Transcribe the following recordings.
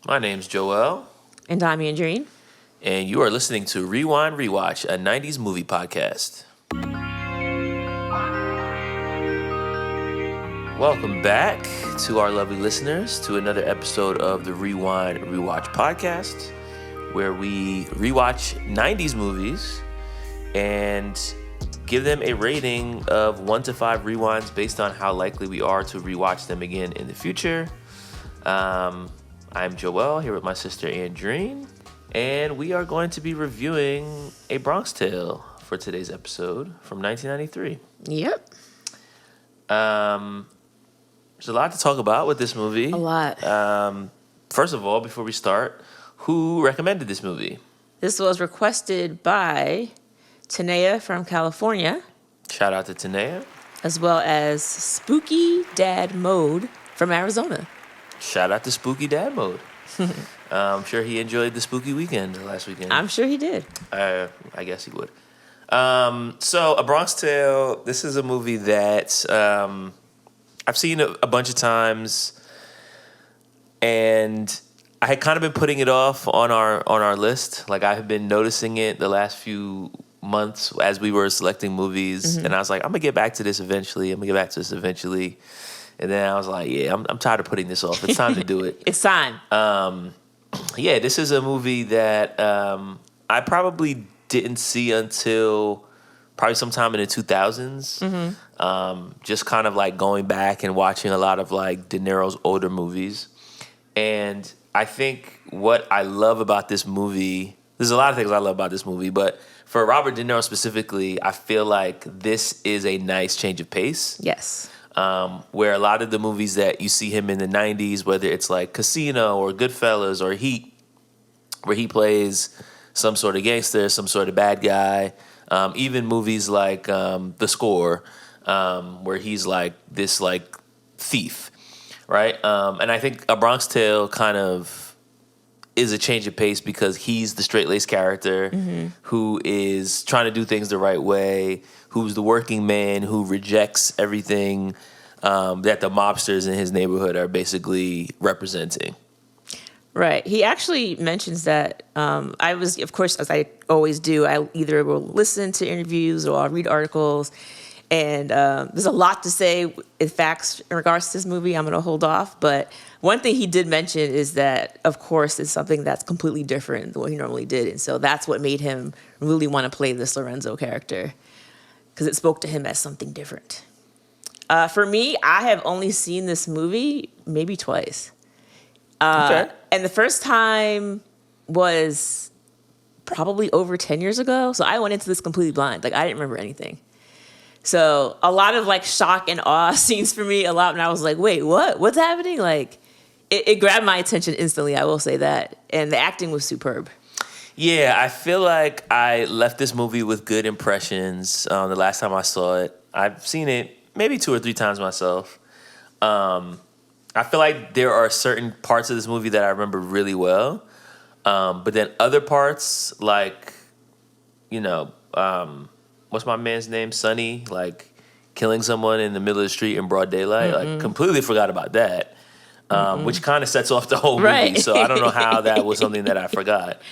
My name's Joel. And I'm Andrene. And you are listening to Rewind Rewatch, a 90s movie podcast. Welcome back to our lovely listeners to another episode of the Rewind Rewatch podcast, where we rewatch 90s movies and give them a rating of 1 to 5 rewinds based on how likely we are to rewatch them again in the future. I'm Joel, here with my sister Andrene, and we are going to be reviewing A Bronx Tale for today's episode from 1993. Yep. There's a lot to talk about with this movie. A lot. First of all, before we start, who recommended this movie? This was requested by Tanea from California. Shout out to Tanea. As well as Spooky Dad Mode from Arizona. Shout out to Spooky Dad Mode. I'm sure he enjoyed the spooky weekend last weekend. I'm sure he did. I guess he would. So, A Bronx Tale, this is a movie that I've seen a bunch of times, and I had kind of been putting it off on our list. Like, I have been noticing it the last few months as we were selecting movies, and I was like, I'm going to get back to this eventually. And then I was like, yeah, I'm tired of putting this off. It's time to do it. It's time. Yeah, this is a movie that I probably didn't see until probably sometime in the 2000s. Just kind of like going back and watching a lot of like DeNiro's older movies. And I think what I love about this movie, there's a lot of things I love about this movie, but for Robert De Niro specifically, I feel like this is a nice change of pace. Yes. Where a lot of the movies that you see him in the 90s, whether it's like Casino or Goodfellas or Heat, where he plays some sort of gangster, some sort of bad guy, even movies like The Score, where he's like this like thief, right? And I think A Bronx Tale kind of is a change of pace because he's the straight-laced character who is trying to do things the right way, who's the working man who rejects everything that the mobsters in his neighborhood are basically representing. Right. He actually mentions that I was, of course, as I always do, I either will listen to interviews or I'll read articles. And there's a lot to say in facts in regards to this movie. I'm going to hold off. But one thing he did mention is that, of course, it's something that's completely different than what he normally did. And so that's what made him really want to play this Lorenzo character, because it spoke to him as something different. For me, I have only seen this movie maybe twice. Okay. And the first time was probably over 10 years ago. So I went into this completely blind. Like, I didn't remember anything. So a lot of like shock and awe scenes for me a lot. And I was like, wait, what? What's happening? Like, it grabbed my attention instantly. I will say that. And the acting was superb. Yeah, I feel like I left this movie with good impressions the last time I saw it. I've seen it maybe 2 or 3 times myself. I feel like there are certain parts of this movie that I remember really well. But then other parts, like, you know, what's my man's name? Sonny, like killing someone in the middle of the street in broad daylight. Like, completely forgot about that, which kind of sets off the whole movie. Right. So I don't know how that was something that I forgot.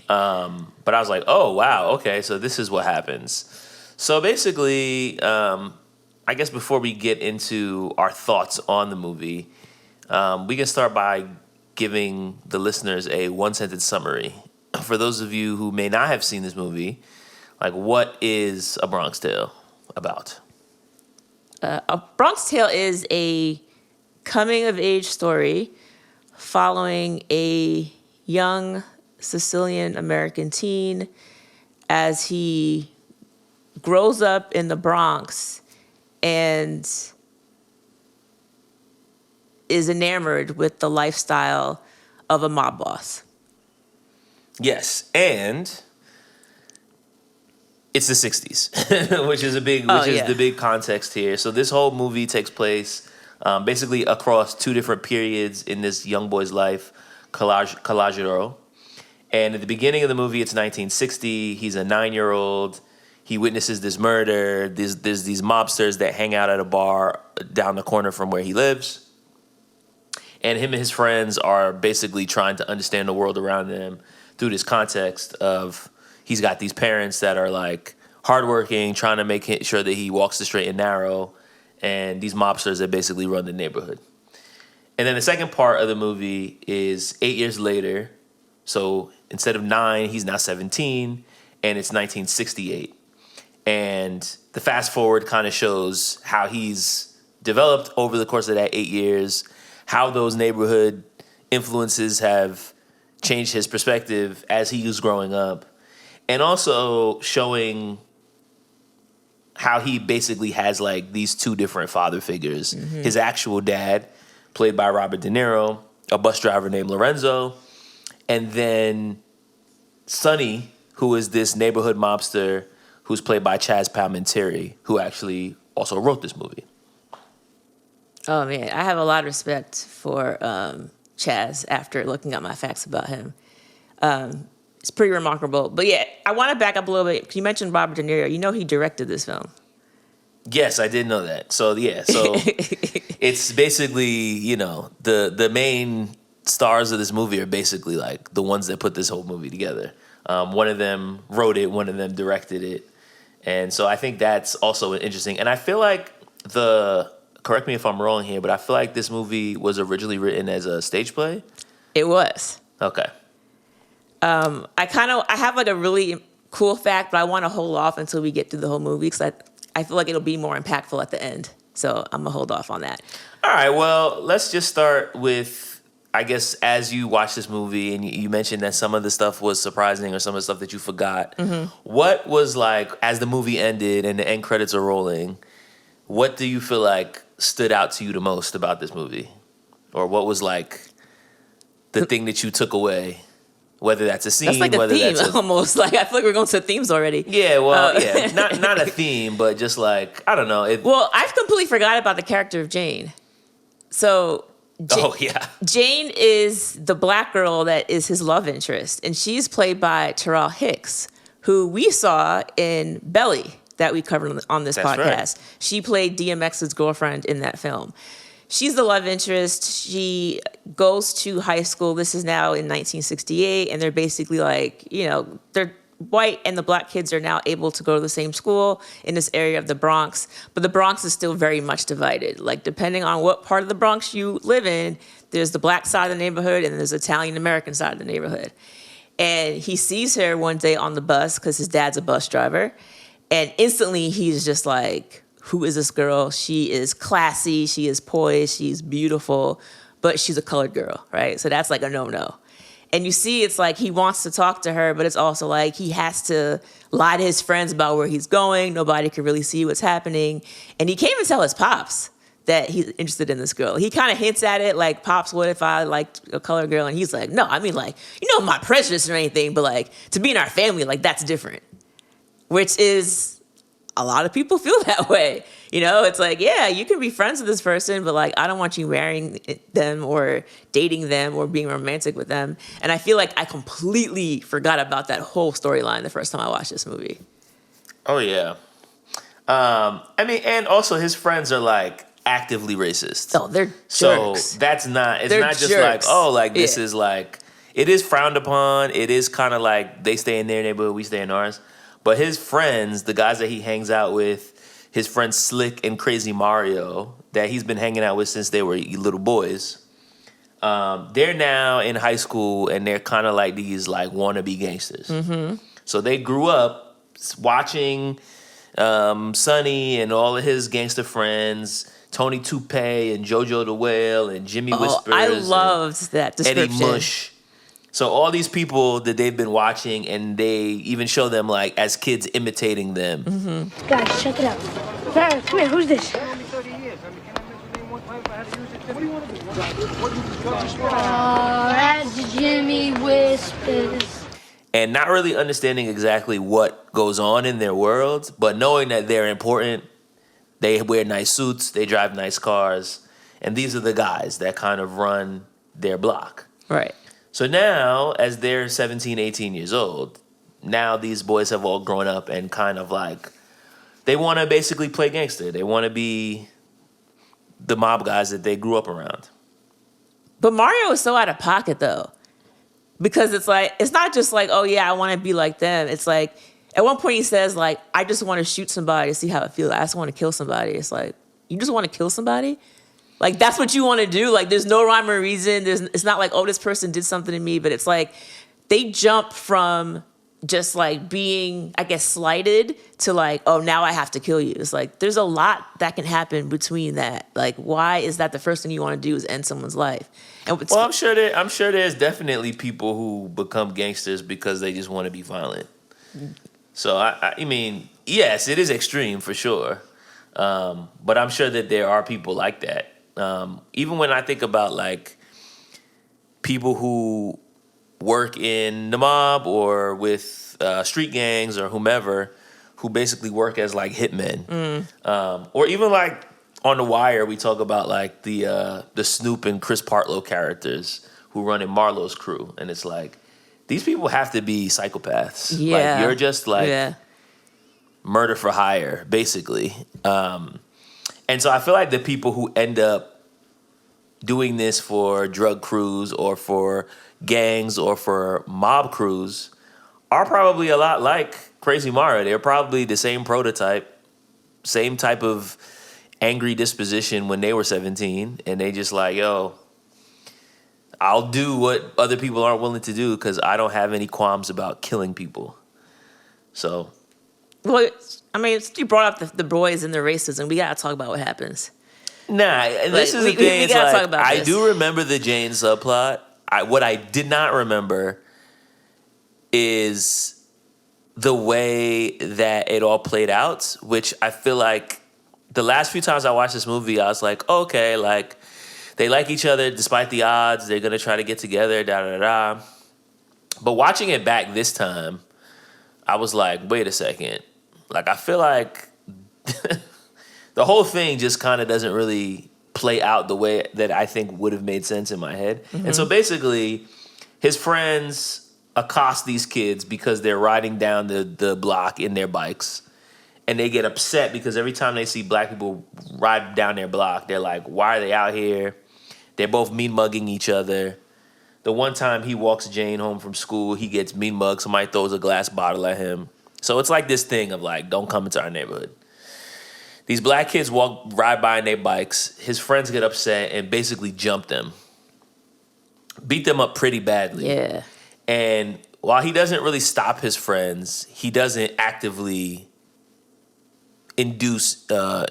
But I was like, oh, wow, okay, so this is what happens. So basically, I guess before we get into our thoughts on the movie, we can start by giving the listeners a one-sentence summary. For those of you who may not have seen this movie, like, what is A Bronx Tale about? A Bronx Tale is a coming-of-age story following a young Sicilian-American teen as he grows up in the Bronx and is enamored with the lifestyle of a mob boss. Yes, and it's the 60s, which is the big context here. So this whole movie takes place basically across 2 different periods in this young boy's life, Collagero. And at the beginning of the movie, it's 1960. He's a 9-year-old. He witnesses this murder. There's these mobsters that hang out at a bar down the corner from where he lives. And him and his friends are basically trying to understand the world around them through this context of he's got these parents that are like hardworking, trying to make sure that he walks the straight and narrow, and these mobsters that basically run the neighborhood. And then the second part of the movie is 8 years later. So instead of 9, he's now 17, and it's 1968. And the fast forward kind of shows how he's developed over the course of that 8 years, how those neighborhood influences have changed his perspective as he was growing up, and also showing how he basically has like these two different father figures. Mm-hmm. His actual dad, played by Robert DeNiro, a bus driver named Lorenzo, and then Sonny, who is this neighborhood mobster who's played by Chazz Palminteri, who actually also wrote this movie. Oh, man, I have a lot of respect for Chazz after looking up my facts about him. It's pretty remarkable. But yeah, I want to back up a little bit. You mentioned Robert De Niro. You know he directed this film. Yes, I did know that. So yeah, so it's basically, you know, the main stars of this movie are basically like the ones that put this whole movie together. One of them wrote it, one of them directed it. And so I think that's also interesting. And I feel like correct me if I'm wrong here, but I feel like this movie was originally written as a stage play. It was. Okay. I have like a really cool fact, but I want to hold off until we get through the whole movie because I feel like it'll be more impactful at the end. So I'm going to hold off on that. All right. Well, let's just start with, I guess, as you watch this movie and you mentioned that some of the stuff was surprising or some of the stuff that you forgot. Mm-hmm. What was like, as the movie ended and the end credits are rolling, what do you feel like stood out to you the most about this movie? Or what was like the thing that you took away? Whether that's a scene, that's like a whether theme, that's almost. Like I feel like we're going to themes already. Yeah, well, yeah, not a theme, but just like I don't know. Well, I've completely forgot about the character of Jane. So, Jane is the black girl that is his love interest, and she's played by Terrell Hicks, who we saw in Belly that we covered on this podcast. Right. She played DMX's girlfriend in that film. She's the love interest. She goes to high school. This is now in 1968, and they're basically like, you know, they're white and the black kids are now able to go to the same school in this area of the Bronx, but the Bronx is still very much divided. Like, depending on what part of the Bronx you live in, there's the black side of the neighborhood and there's the Italian-American side of the neighborhood. And he sees her one day on the bus because his dad's a bus driver, and instantly he's just like, who is this girl? She is classy, she is poised, she's beautiful, but she's a colored girl, right? So that's like a no-no. And you see it's like he wants to talk to her, but it's also like he has to lie to his friends about where he's going. Nobody can really see what's happening. And he can't even tell his pops that he's interested in this girl. He kind of hints at it like, Pops, what if I liked a colored girl? And he's like, no, I mean, like, you know, my prejudice or anything, but like to be in our family, like that's different. Which is... a lot of people feel that way. You know, it's like, yeah, you can be friends with this person, but like, I don't want you marrying them or dating them or being romantic with them. And I feel like I completely forgot about that whole storyline the first time I watched this movie. Oh, yeah. I mean, and also his friends are like actively racist. Oh, they're so jerks. That's not, it's they're not just jerks. like, oh, like this is like, it is frowned upon. It is kind of like they stay in their neighborhood, we stay in ours. But his friends, the guys that he hangs out with, his friends Slick and Crazy Mario, that he's been hanging out with since they were little boys, they're now in high school and they're kind of like these like wannabe gangsters. Mm-hmm. So they grew up watching Sonny and all of his gangster friends, Tony Toupee and JoJo the Whale and Jimmy Whispers. I loved that description. Eddie Mush. So all these people that they've been watching, and they even show them, like, as kids imitating them. Mm-hmm. Guys, check it out. Guys, come here. Who's this? Oh, that's Jimmy Whispers. And not really understanding exactly what goes on in their world, but knowing that they're important. They wear nice suits. They drive nice cars. And these are the guys that kind of run their block. Right. So now, as they're 17, 18 years old, now these boys have all grown up and kind of like, they want to basically play gangster. They want to be the mob guys that they grew up around. But Mario is so out of pocket though, because it's like it's not just like, oh yeah, I want to be like them. It's like at one point he says like, I just want to shoot somebody to see how it feels. I just want to kill somebody. It's like, you just want to kill somebody? Like that's what you want to do? Like there's no rhyme or reason. It's not like, oh, this person did something to me, but it's like they jump from just like being, I guess, slighted to like, oh, now I have to kill you. It's like there's a lot that can happen between that. Like, why is that the first thing you want to do is end someone's life? And Well, I'm sure there's definitely people who become gangsters because they just want to be violent. So I mean, yes, it is extreme for sure, but I'm sure that there are people like that. Even when I think about like people who work in the mob or with street gangs or whomever, who basically work as like hitmen, or even like on The Wire, we talk about like the Snoop and Chris Partlow characters who run in Marlowe's crew, and it's like these people have to be psychopaths. Yeah, like you're just like murder for hire, basically. And so I feel like the people who end up doing this for drug crews or for gangs or for mob crews are probably a lot like Crazy Mara. They're probably the same prototype, same type of angry disposition when they were 17, and they just like, yo, I'll do what other people aren't willing to do because I don't have any qualms about killing people. So, well, I mean, you brought up the boys and the racism. We gotta talk about what happens. Nah, and this is the thing. We gotta talk about I this. do remember the Jane subplot. What I did not remember is the way that it all played out, which I feel like the last few times I watched this movie, I was like, okay, like they like each other despite the odds. They're gonna try to get together, da da da. But watching it back this time, I was like, wait a second. Like I feel like the whole thing just kind of doesn't really play out the way that I think would have made sense in my head. Mm-hmm. And so basically, his friends accost these kids because they're riding down the block in their bikes. And they get upset because every time they see black people ride down their block, they're like, why are they out here? They're both mean mugging each other. The one time he walks Jane home from school, he gets mean mugged. Somebody throws a glass bottle at him. So it's like this thing of like, don't come into our neighborhood. These black kids ride by on their bikes. His friends get upset and basically jump them. Beat them up pretty badly. Yeah. And while he doesn't really stop his friends, he doesn't actively induce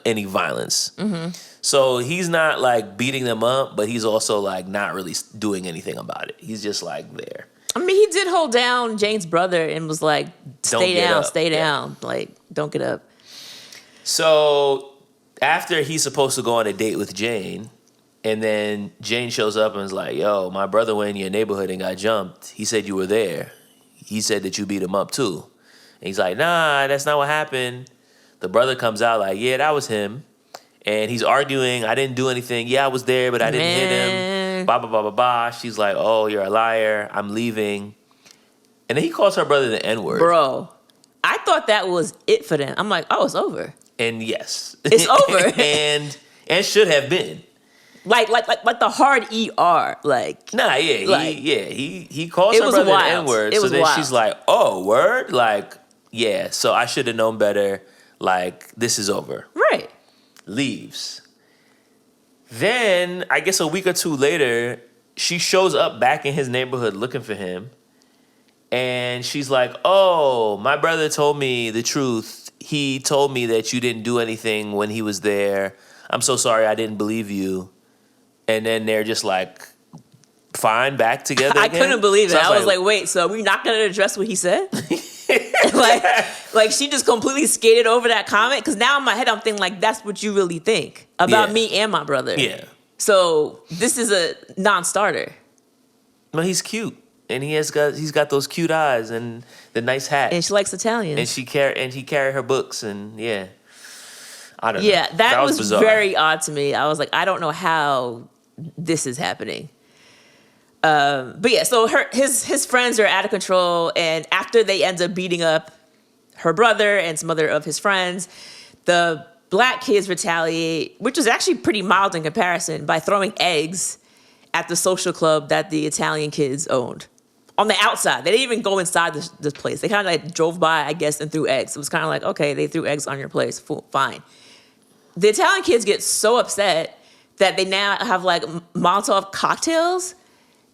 any violence. Mm-hmm. So he's not like beating them up, but he's also like not really doing anything about it. He's just like there. I mean, he did hold down Jane's brother and was like, stay down. Like, don't get up. So after he's supposed to go on a date with Jane, and then Jane shows up and is like, yo, my brother went in your neighborhood and got jumped. He said you were there. He said that you beat him up too. And he's like, nah, that's not what happened. The brother comes out like, yeah, that was him. And he's arguing, I didn't do anything. Yeah, I was there, but I didn't hit him. Blah, blah, blah, blah, blah. She's like, oh, you're a liar. I'm leaving. And then he calls her brother the N-word. Bro, I thought that was it for them. I'm like, oh, it's over. And yes. It's over. and should have been. Like the hard ER. Like, nah, yeah. Like, he calls her brother the N-word. So then wild. She's like, oh, word? Like, yeah, so I should have known better. Like, this is over. Right. Leaves. Then, I guess a week or two later, she shows up back in his neighborhood looking for him. And she's like, oh, my brother told me the truth. He told me that you didn't do anything when he was there. I'm so sorry, I didn't believe you. And then they're just like, fine, back together again. I couldn't believe it. So I was like, wait, so we're not going to address what he said? like she just completely skated over that comment? Because now in my head, I'm thinking like, that's what you really think about me and my brother. Yeah. So this is a non-starter. No, he's cute. And he's got those cute eyes and the nice hat. And she likes Italians. And he carried her books and yeah. I don't know. Yeah, that was bizarre. Very odd to me. I was like, I don't know how this is happening. But yeah, so his friends are out of control, and after they end up beating up her brother and some other of his friends, the black kids retaliate, which was actually pretty mild in comparison, by throwing eggs at the social club that the Italian kids owned. On the outside. They didn't even go inside this place. They kind of like drove by, I guess, and threw eggs. It was kind of like, okay, they threw eggs on your place. Fine. The Italian kids get so upset that they now have like Molotov cocktails,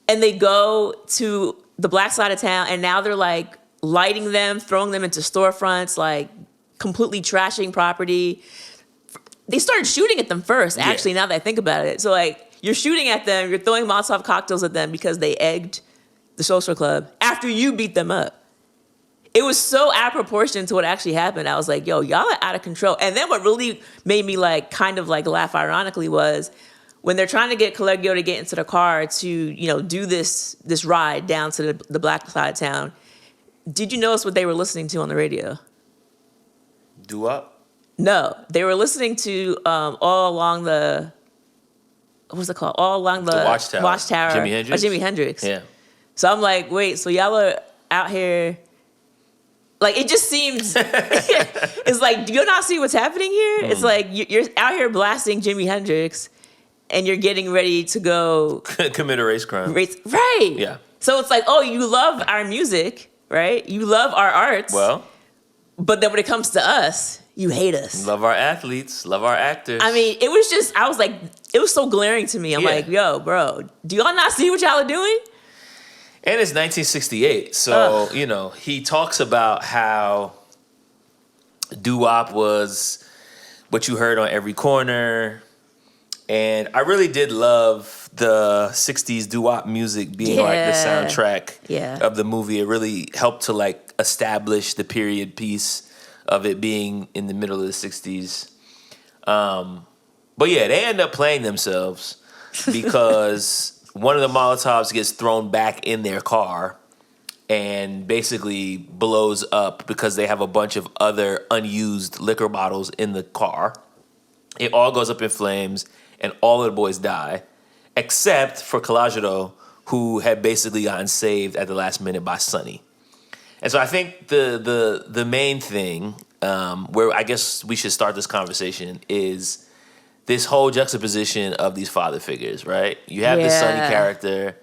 and they go to the black side of town, and now they're like lighting them, throwing them into storefronts, like completely trashing property. They started shooting at them first, actually, now that I think about it. So like you're shooting at them, you're throwing Molotov cocktails at them because they egged the social club after you beat them up. It was so out of proportion to what actually happened. I was like, yo, y'all are out of control. And then what really made me like kind of like laugh ironically was when they're trying to get Colegio to get into the car to, you know, do this ride down to the black side of town. Did you notice what they were listening to on the radio? Doo-wop? No, they were listening to all along the, what's it called? All along the Watchtower. Jimi Hendrix? Jimi Hendrix. Yeah. So I'm like, wait, so y'all are out here, like, it just seems, it's like, do you not see what's happening here? It's like, you're out here blasting Jimi Hendrix, and you're getting ready to go commit a race crime. Right. Yeah. So it's like, oh, you love our music, right? You love our arts. Well. But then when it comes to us, you hate us. Love our athletes. Love our actors. I mean, it was just, I was like, it was so glaring to me. I'm like, yo, bro, do y'all not see what y'all are doing? And it's 1968, so, you know, he talks about how doo-wop was what you heard on every corner. And I really did love the 60s doo-wop music being like the soundtrack of the movie. It really helped to like establish the period piece of it being in the middle of the 60s. But yeah, they end up playing themselves because one of the Molotovs gets thrown back in their car and basically blows up because they have a bunch of other unused liquor bottles in the car. It all goes up in flames, and all of the boys die, except for Collagedo, who had basically gotten saved at the last minute by Sonny. And so I think the main thing, where I guess we should start this conversation, is this whole juxtaposition of these father figures, right? You have the Sonny character,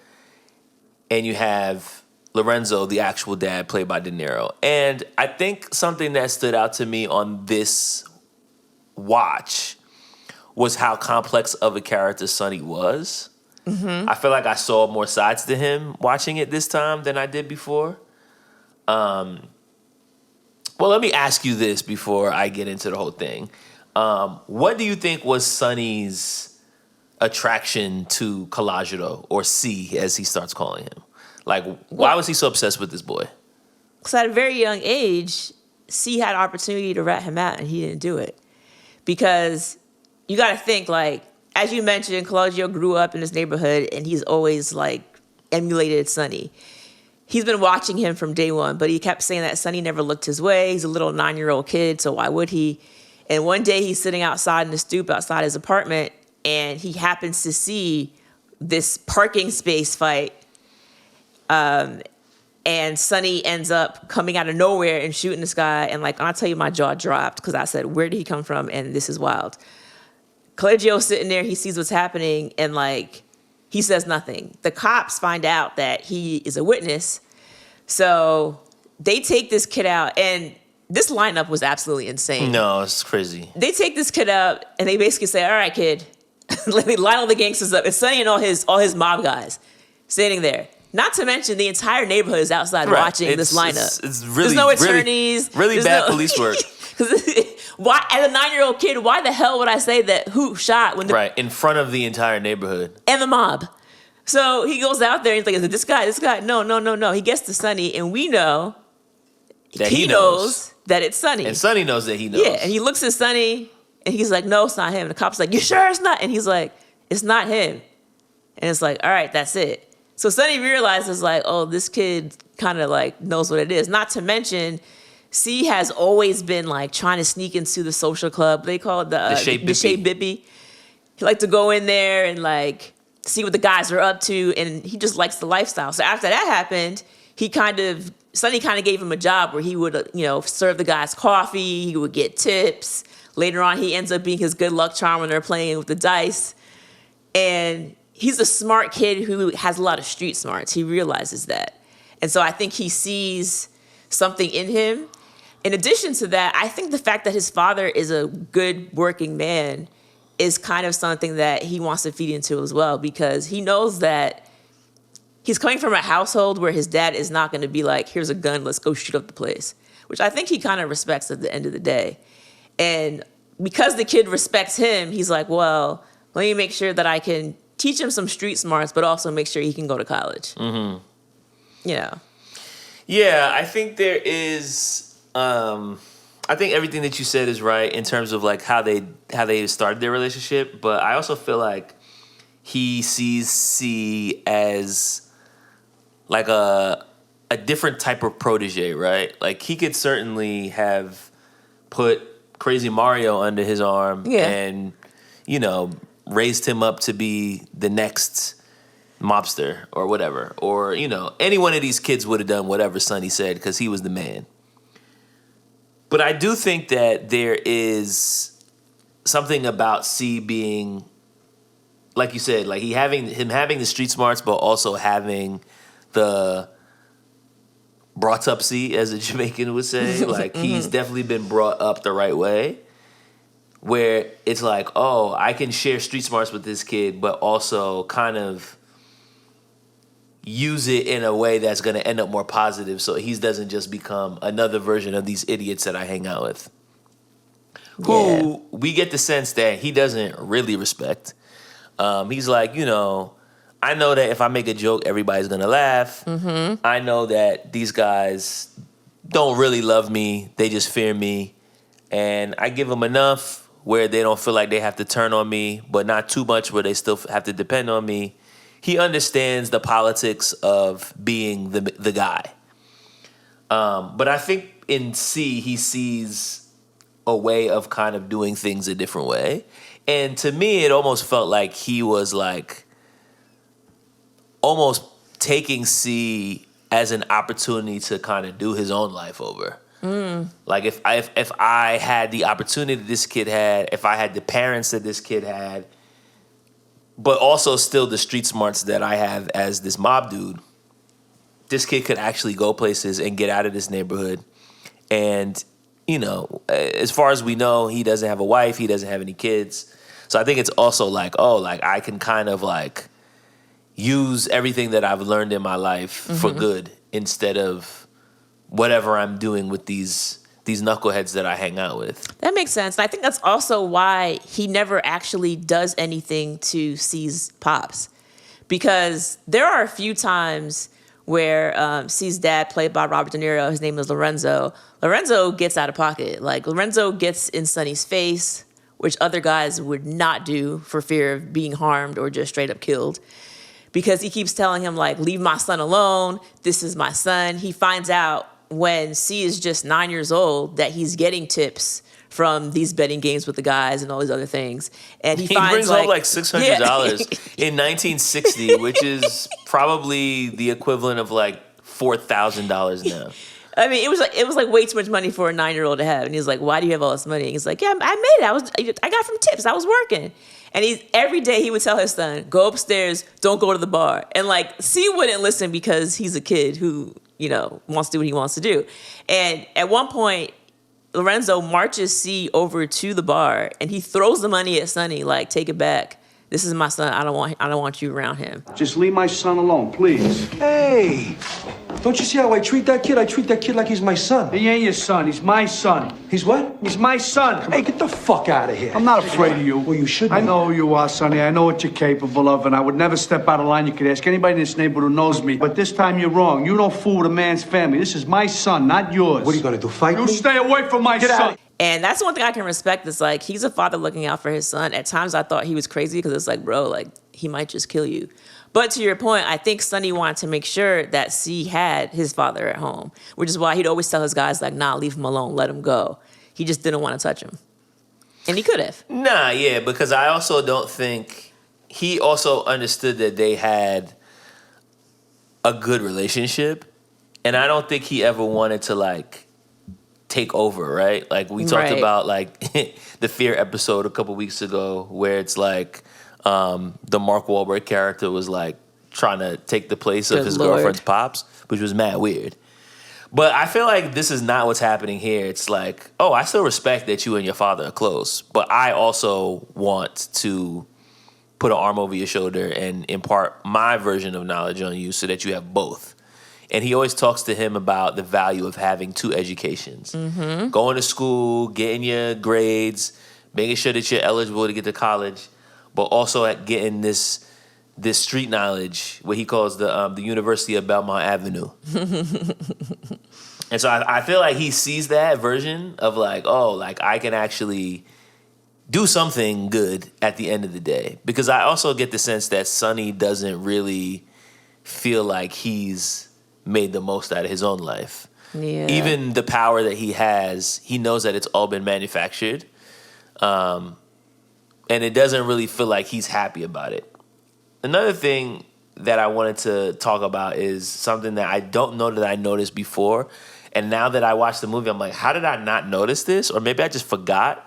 and you have Lorenzo, the actual dad, played by DeNiro. And I think something that stood out to me on this watch was how complex of a character Sonny was. I feel like I saw more sides to him watching it this time than I did before. Well, let me ask you this before I get into the whole thing. What do you think was Sonny's attraction to Collagedo, or C, as he starts calling him? Like, why was he so obsessed with this boy? Because at a very young age, C had opportunity to rat him out, and he didn't do it. Because you got to think, like, as you mentioned, Collagedo grew up in this neighborhood, and he's always, like, emulated Sonny. He's been watching him from day one, but he kept saying that Sonny never looked his way. He's a little 9-year-old kid, so why would he? And one day he's sitting outside in the stoop outside his apartment, and he happens to see this parking space fight. And Sonny ends up coming out of nowhere and shooting this guy. And like, I'll tell you, my jaw dropped because I said, where did he come from? And this is wild. Collageo's sitting there, he sees what's happening, and like, he says nothing. The cops find out that he is a witness. So they take this kid out, and this lineup was absolutely insane. No, it's crazy. They take this kid out, and they basically say, all right, kid, let me line all the gangsters up. It's Sonny and all his mob guys standing there. Not to mention the entire neighborhood is outside watching this lineup. It's really, there's no attorneys. Really bad police work. Why, as a 9-year-old kid, why the hell would I say that who shot when in front of the entire neighborhood and the mob? So he goes out there and he's like, is it this guy? No. He gets to Sonny, and we know that he knows that it's Sonny. And Sonny knows that he knows. Yeah, and he looks at Sonny, and he's like, no, it's not him. And the cop's like, you sure it's not? And he's like, it's not him. And it's like, all right, that's it. So Sonny realizes, like, oh, this kid kind of, like, knows what it is. Not to mention, C has always been, like, trying to sneak into the social club. They call it the Shea Bippy. He liked to go in there and, like, see what the guys are up to, and he just likes the lifestyle. So after that happened, Sonny kind of gave him a job where he would, serve the guys coffee. He would get tips. Later on, he ends up being his good luck charm when they're playing with the dice. And he's a smart kid who has a lot of street smarts. He realizes that. And so I think he sees something in him. In addition to that, I think the fact that his father is a good working man is kind of something that he wants to feed into as well, because he knows that he's coming from a household where his dad is not going to be like, here's a gun, let's go shoot up the place, which I think he kind of respects at the end of the day. And because the kid respects him, he's like, well, let me make sure that I can teach him some street smarts, but also make sure he can go to college. Mm-hmm. You know. Yeah, I think there is... I think everything that you said is right in terms of like how they started their relationship, but I also feel like he sees C as like a different type of protege, right? Like he could certainly have put Crazy Mario under his arm and, you know, raised him up to be the next mobster or whatever. Or, you know, any one of these kids would have done whatever Sonny said because he was the man. But I do think that there is something about C being, like you said, like having the street smarts, but also having the brought up C, as a Jamaican would say. Like he's definitely been brought up the right way, where it's like, oh, I can share street smarts with this kid, but also kind of use it in a way that's going to end up more positive, so he doesn't just become another version of these idiots that I hang out with, who we get the sense that he doesn't really respect. He's like, you know, I know that if I make a joke, everybody's going to laugh. Mm-hmm. I know that these guys don't really love me. They just fear me. And I give them enough where they don't feel like they have to turn on me, but not too much where they still have to depend on me. He understands the politics of being the guy. But I think in C, he sees a way of kind of doing things a different way. And to me, it almost felt like he was like almost taking C as an opportunity to kind of do his own life over. Like if I had the opportunity this kid had, if I had the parents that this kid had, but also still the street smarts that I have as this mob dude, this kid could actually go places and get out of this neighborhood. And, you know, as far as we know, he doesn't have a wife. He doesn't have any kids. So I think it's also like, oh, like I can kind of like use everything that I've learned in my life for good instead of whatever I'm doing with these knuckleheads that I hang out with. That makes sense. And I think that's also why he never actually does anything to C's pops. Because there are a few times where C's dad, played by Robert DeNiro, his name is Lorenzo. Lorenzo gets out of pocket. Like, Lorenzo gets in Sonny's face, which other guys would not do for fear of being harmed or just straight up killed. Because he keeps telling him, like, leave my son alone. This is my son. He finds out when C is just 9 years old that he's getting tips from these betting games with the guys and all these other things. And he finds brings home like $600 in 1960, which is probably the equivalent of like $4,000 now. I mean, it was like way too much money for a 9-year-old to have. And he's like, why do you have all this money? And he's like, yeah, I made it. I got from tips. I was working. And every day he would tell his son, go upstairs, don't go to the bar. And like, C wouldn't listen because he's a kid who, you know, wants to do what he wants to do. And at one point, Lorenzo marches C over to the bar and he throws the money at Sonny, like, take it back. This is my son. I don't want you around him. Just leave my son alone, please. Hey, don't you see how I treat that kid? I treat that kid like he's my son. He ain't your son. He's my son. He's what? He's my son. Hey, get the fuck out of here. I'm not afraid of you. Well, you should be. I know who you are, Sonny. I know what you're capable of, and I would never step out of line. You could ask anybody in this neighborhood who knows me. But this time you're wrong. You don't fool with a man's family. This is my son, not yours. What are you going to do, fight me? You stay away from my son. And that's one thing I can respect. Is like, he's a father looking out for his son. At times I thought he was crazy because it's like, bro, like, he might just kill you. But to your point, I think Sonny wanted to make sure that C had his father at home, which is why he'd always tell his guys, like, nah, leave him alone, let him go. He just didn't want to touch him. And he could have. Nah, yeah, because I also don't think... He also understood that they had a good relationship, and I don't think he ever wanted to, like, take over, right? Like, we talked about, like, the Fear episode a couple weeks ago where it's like... the Mark Wahlberg character was like trying to take the place of Good his Lord. girlfriend's pops, which was mad weird. But I feel like this is not what's happening here. It's like, oh, I still respect that you and your father are close, but I also want to put an arm over your shoulder and impart my version of knowledge on you so that you have both. And he always talks to him about the value of having two educations. Going to school, getting your grades, making sure that you're eligible to get to college, but also at getting this street knowledge, what he calls the University of Belmont Avenue. And so I feel like he sees that version of like, oh, like I can actually do something good at the end of the day. Because I also get the sense that Sonny doesn't really feel like he's made the most out of his own life. Yeah. Even the power that he has, he knows that it's all been manufactured. And it doesn't really feel like he's happy about it. Another thing that I wanted to talk about is something that I don't know that I noticed before. And now that I watched the movie, I'm like, how did I not notice this? Or maybe I just forgot.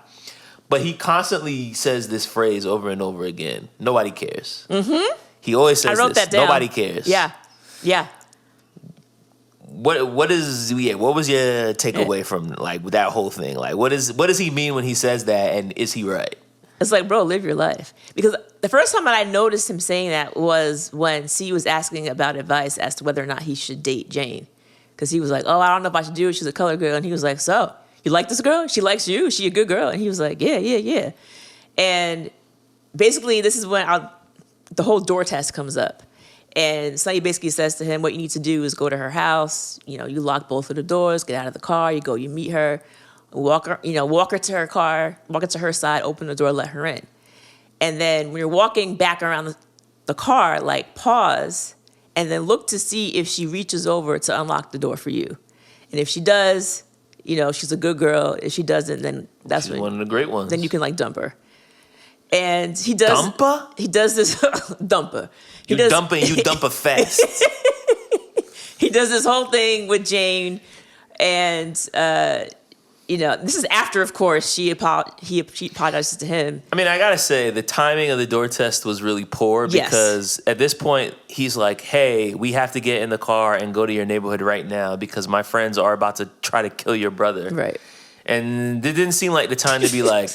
But he constantly says this phrase over and over again. Nobody cares. Mm-hmm. He always says I wrote this. that down. Nobody cares. Yeah. Yeah. What was your takeaway from like that whole thing? Like what does he mean when he says that, and is he right? It's like, bro, live your life. Because the first time that I noticed him saying that was when C was asking about advice as to whether or not he should date Jane. Because he was like, oh, I don't know if I should do it. She's a color girl. And he was like, so, you like this girl? She likes you? Is she a good girl? And he was like, yeah. And basically, this is when the whole door test comes up. And Sonny basically says to him, what you need to do is go to her house. You know, you lock both of the doors, get out of the car, you meet her, walk her to her car, walk into her side, open the door, let her in. And then when you're walking back around the car, like pause and then look to see if she reaches over to unlock the door for you. And if she does, you know, she's a good girl. If she doesn't, then that's She's one of the great ones. Then you can like dump her. And he does. Dumper? He does this dumper. You dump her fast. He does this whole thing with Jane, and you know, this is after, of course, she apologizes to him. I mean, I gotta say, the timing of the door test was really poor because at this point, he's like, hey, we have to get in the car and go to your neighborhood right now because my friends are about to try to kill your brother. Right. And it didn't seem like the time to be like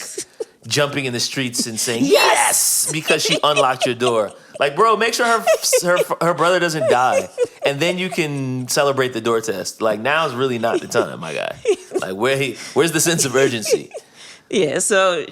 jumping in the streets and saying, yes, because she unlocked your door. Like, bro, make sure her brother doesn't die. And then you can celebrate the door test. Like, now is really not the time, my guy. Like, where's the sense of urgency? Yeah, so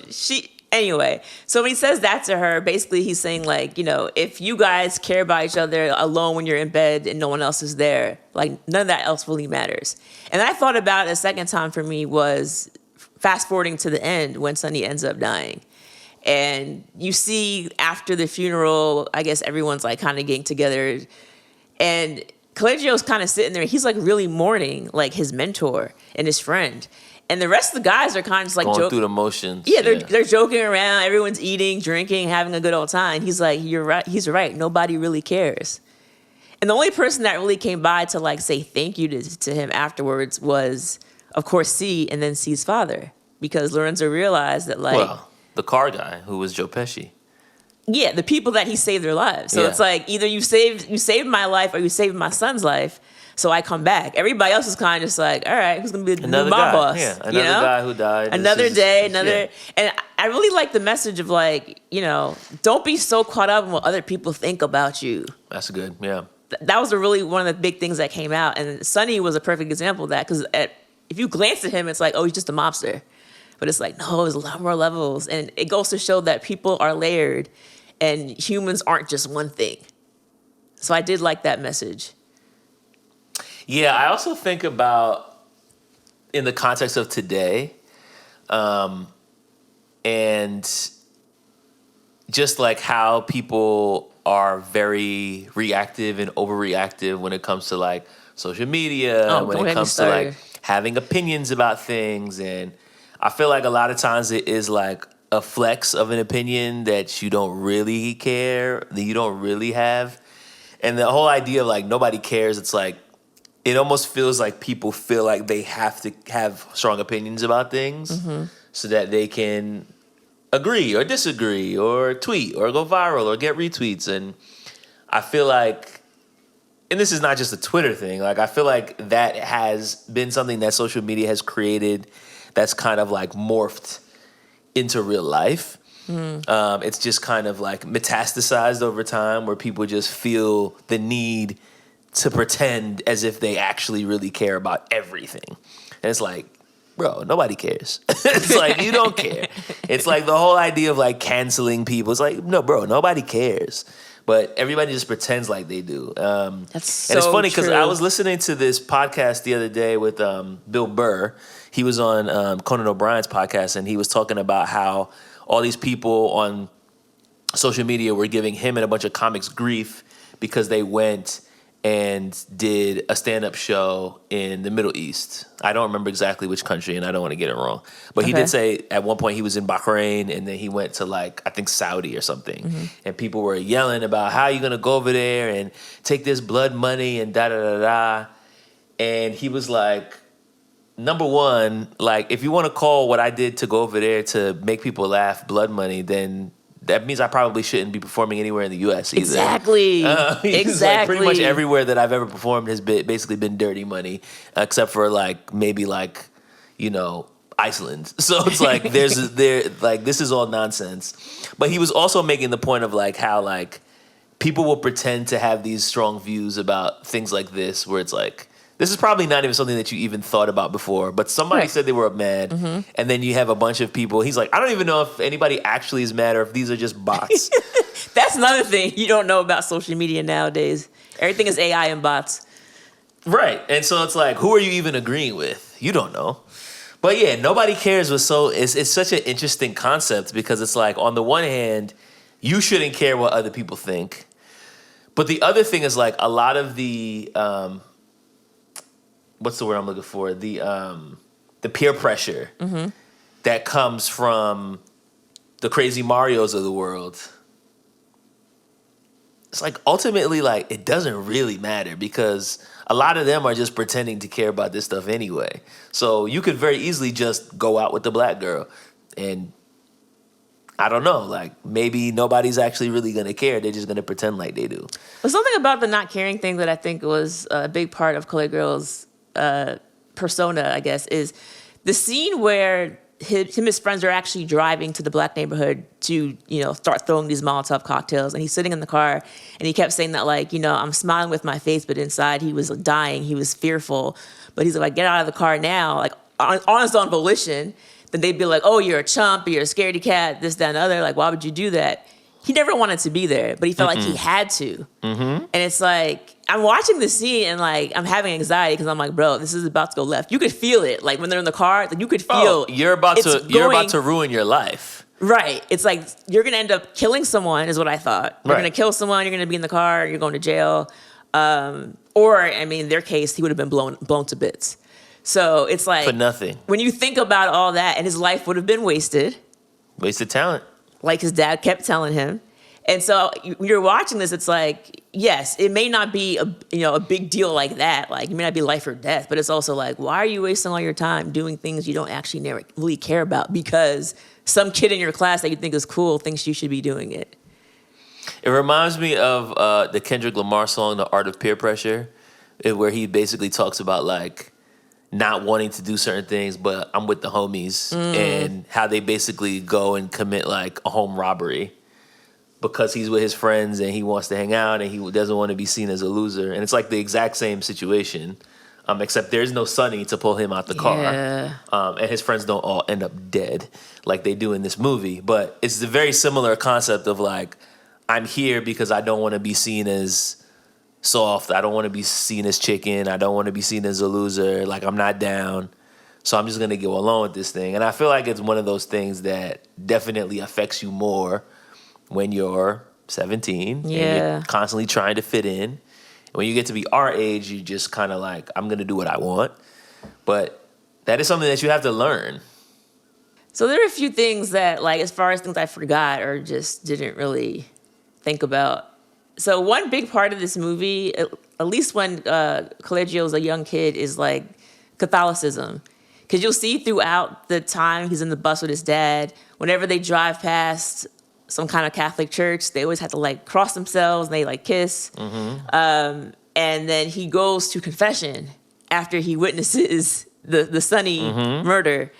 anyway, so when he says that to her, basically he's saying, like, you know, if you guys care about each other alone when you're in bed and no one else is there, like, none of that else really matters. And I thought about it a second time for me was fast forwarding to the end when Sonny ends up dying. And you see after the funeral, I guess everyone's like kind of getting together. And Coleggio's kind of sitting there. He's like really mourning like his mentor and his friend. And the rest of the guys are kind of just like going through the motions. Yeah, they're joking around. Everyone's eating, drinking, having a good old time. He's like, you're right. He's right. Nobody really cares. And the only person that really came by to like say thank you to him afterwards was, of course, C, and then C's father. Because Lorenzo realized that like... Well, the car guy who was Joe Pesci. Yeah, the people that he saved their lives. So it's like either you saved my life or you saved my son's life. So I come back. Everybody else is kind of just like, all right, who's gonna be the new mob boss? Yeah, another guy who died. Another day. And I really like the message of like, you know, don't be so caught up in what other people think about you. That's good. Yeah. That was one of the big things that came out, and Sonny was a perfect example of that because if you glance at him, it's like, oh, he's just a mobster. But it's like, no, there's a lot more levels. And it goes to show that people are layered and humans aren't just one thing. So I did like that message. Yeah, I also think about in the context of today, and just like how people are very reactive and overreactive when it comes to like social media, when it comes to like having opinions about things. And I feel like a lot of times it is like a flex of an opinion that you don't really care, that you don't really have. And the whole idea of like nobody cares, it's like, it almost feels like people feel like they have to have strong opinions about things so that they can agree or disagree or tweet or go viral or get retweets. And I feel like, and this is not just a Twitter thing, like I feel like that has been something that social media has created that's kind of like morphed into real life. It's just kind of like metastasized over time where people just feel the need to pretend as if they actually really care about everything. And it's like, bro, nobody cares. It's like, you don't care. It's like the whole idea of like canceling people. It's like, no, bro, nobody cares. But everybody just pretends like they do. That's so and it's funny because true. I was listening to this podcast the other day with Bill Burr. He was on Conan O'Brien's podcast, and he was talking about how all these people on social media were giving him and a bunch of comics grief because they went and did a stand-up show in the Middle East. I don't remember exactly which country, and I don't want to get it wrong. But he did say at one point he was in Bahrain, and then he went to, like, I think Saudi or something. And people were yelling about, how are you going to go over there and take this blood money and da-da-da-da. And he was like, number one, like, if you want to call what I did to go over there to make people laugh blood money, then that means I probably shouldn't be performing anywhere in the U.S. either. Exactly. Exactly. Like pretty much everywhere that I've ever performed has basically been dirty money, except for like maybe like, you know, Iceland. So it's like this is all nonsense. But he was also making the point of like how like people will pretend to have these strong views about things like this, where it's like, this is probably not even something that you even thought about before, but somebody said they were mad, and then you have a bunch of people. He's like, I don't even know if anybody actually is mad or if these are just bots. That's another thing you don't know about social media nowadays. Everything is AI and bots. Right. And so it's like, who are you even agreeing with? You don't know. But yeah, nobody cares was so it's such an interesting concept because it's like, on the one hand, you shouldn't care what other people think. But the other thing is like a lot of the what's the word I'm looking for? The peer pressure that comes from the crazy Marios of the world. It's like ultimately like it doesn't really matter because a lot of them are just pretending to care about this stuff anyway. So you could very easily just go out with the black girl and I don't know, like maybe nobody's actually really going to care. They're just going to pretend like they do. But something about the not caring thing that I think was a big part of Khalid Girl's persona, I guess, is the scene where him and his friends are actually driving to the black neighborhood to, you know, start throwing these Molotov cocktails. And he's sitting in the car and he kept saying that, like, you know, I'm smiling with my face, but inside he was dying. He was fearful. But he's like, get out of the car now, like on his own volition. Then they'd be like, oh, you're a chump, you're a scaredy cat, this, that, and the other. Like, why would you do that? He never wanted to be there, but he felt like he had to. And it's like, I'm watching the scene and like, I'm having anxiety because I'm like, bro, this is about to go left. You could feel it. Like when they're in the car, like you could feel you're about to ruin your life. Right. It's like, you're going to end up killing someone is what I thought. You're going to kill someone. You're going to be in the car. You're going to jail. Or, I mean, in their case, he would have been blown to bits. So it's like, for nothing. When you think about all that, and his life would have been wasted. Wasted talent. Like his dad kept telling him. And so when you're watching this, it's like, yes, it may not be a big deal like that. Like it may not be life or death, but it's also like, why are you wasting all your time doing things you don't actually never really care about because some kid in your class that you think is cool thinks you should be doing it? It reminds me of the Kendrick Lamar song, The Art of Peer Pressure, where he basically talks about like not wanting to do certain things, but I'm with the homies and how they basically go and commit like a home robbery because he's with his friends and he wants to hang out and he doesn't want to be seen as a loser. And it's like the exact same situation, except there's no Sonny to pull him out the car. And his friends don't all end up dead like they do in this movie. But it's the very similar concept of like, I'm here because I don't want to be seen as soft. I don't want to be seen as chicken. I don't want to be seen as a loser. Like, I'm not down. So I'm just going to go along with this thing. And I feel like it's one of those things that definitely affects you more when you're 17. Yeah. And you're constantly trying to fit in. And when you get to be our age, you just kind of like, I'm going to do what I want. But that is something that you have to learn. So there are a few things that, like, as far as things I forgot or just didn't really think about. So one big part of this movie, at least when Colegio was a young kid, is like Catholicism. Because you'll see throughout the time he's in the bus with his dad, whenever they drive past some kind of Catholic church, they always have to like cross themselves and they like kiss. And then he goes to confession after he witnesses the Sonny murder.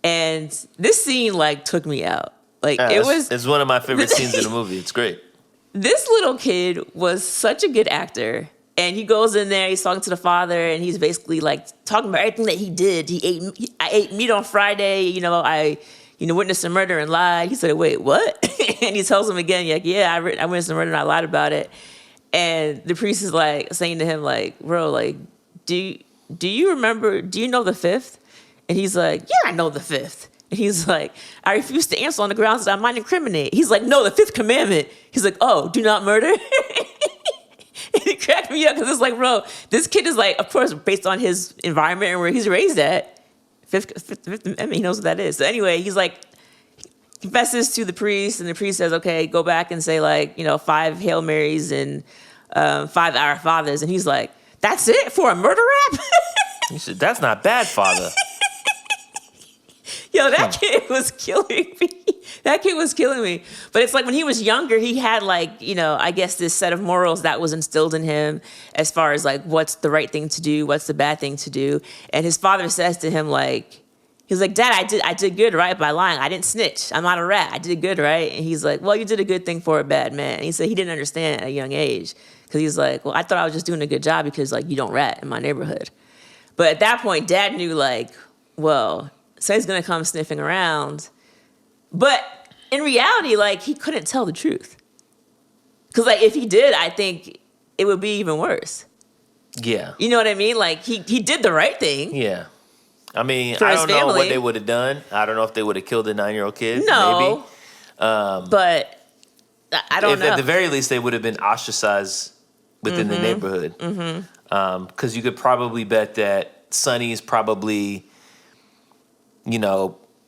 And this scene like took me out. Like it's one of my favorite scenes in the movie. It's great. This little kid was such a good actor. And he goes in there, he's talking to the father, and he's basically like talking about everything that he did. I ate meat on Friday, I witnessed a murder and lied. He said, wait, what? And he tells him again, like, yeah, I witnessed a murder and I lied about it. And the priest is like saying to him, like, bro, like, do you know the fifth? And he's like, yeah, I know the fifth. And he's like, I refuse to answer on the grounds that I might incriminate. He's like, no, the fifth commandment. He's like, oh, do not murder? And it cracked me up because it's like, bro, this kid is like, of course, based on his environment and where he's raised at, fifth he knows what that is. So anyway, he's like, confesses to the priest, and the priest says, okay, go back and say like, 5 Hail Marys and 5 Our Fathers. And he's like, that's it for a murder rap? He said, that's not bad, father. Yo, that kid was killing me. That kid was killing me. But it's like when he was younger, he had like, I guess this set of morals that was instilled in him as far as like what's the right thing to do, what's the bad thing to do. And his father says to him like, he's like, Dad, I did good, right? By lying. I didn't snitch. I'm not a rat. I did good, right? And he's like, well, you did a good thing for a bad man. And he said he didn't understand at a young age. Because he's like, well, I thought I was just doing a good job because like you don't rat in my neighborhood. But at that point, Dad knew like, well, Sonny's gonna come sniffing around. But in reality, like, he couldn't tell the truth. Because, like, if he did, I think it would be even worse. Yeah. You know what I mean? Like, he did the right thing. Yeah. I mean, for I his don't know family. what they would have done. I don't know if they would have killed the 9-year-old kid. No. Maybe. But I don't know. At the very least, they would have been ostracized within the neighborhood. Because you could probably bet that Sonny's probably,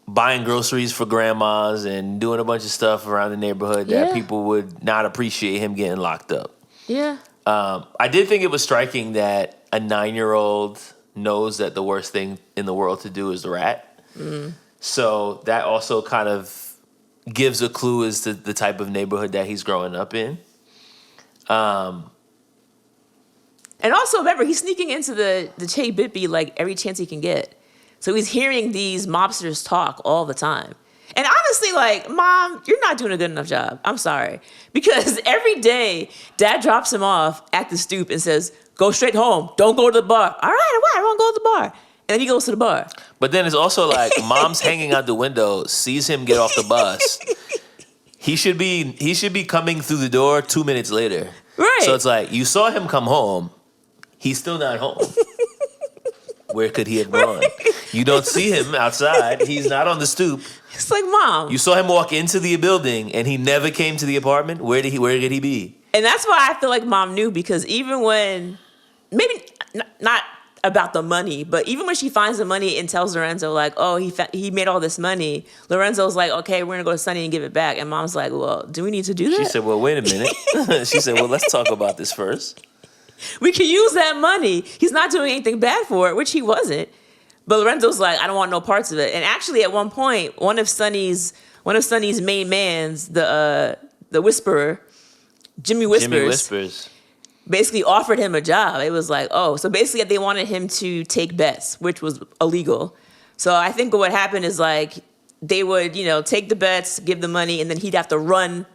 buying groceries for grandmas and doing a bunch of stuff around the neighborhood that people would not appreciate him getting locked up. Yeah. I did think it was striking that a 9-year-old knows that the worst thing in the world to do is the rat. So that also kind of gives a clue as to the type of neighborhood that he's growing up in. And also, remember, he's sneaking into the Che Bippy like every chance he can get. So he's hearing these mobsters talk all the time. And honestly, like, Mom, you're not doing a good enough job. I'm sorry. Because every day, Dad drops him off at the stoop and says, go straight home. Don't go to the bar. All right, I won't go to the bar. And then he goes to the bar. But then it's also like, Mom's hanging out the window, sees him get off the bus. He should be coming through the door 2 minutes later. Right. So it's like, you saw him come home. He's still not home. Where could he have gone? You don't see him outside. He's not on the stoop. It's like, Mom. You saw him walk into the building and he never came to the apartment. Where did he be? And that's why I feel like Mom knew, because even when, maybe not about the money, but even when she finds the money and tells Lorenzo like, oh, he made all this money, Lorenzo's like, okay, we're gonna go to Sonny and give it back. And Mom's like, well, do we need to do that? She said, well, wait a minute. She said, well, let's talk about this first. We can use that money. He's not doing anything bad for it, which he wasn't. But Lorenzo's like, I don't want no parts of it. And actually, at one point, one of Sonny's main mans, the Whisperer, Jimmy Whispers, basically offered him a job. It was like, oh, so basically they wanted him to take bets, which was illegal. So I think what happened is like they would, take the bets, give the money, and then he'd have to run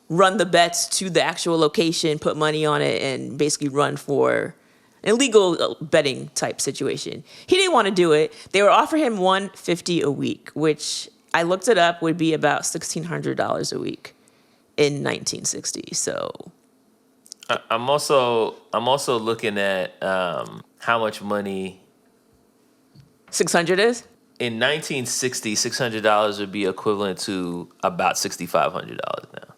the bets to the actual location, put money on it, and basically run for an illegal betting type situation. He didn't want to do it. They would offer him $150 a week, which I looked it up would be about $1,600 a week in 1960. So I'm also looking at how much money 600 is. In 1960, $600 would be equivalent to about $6,500 now.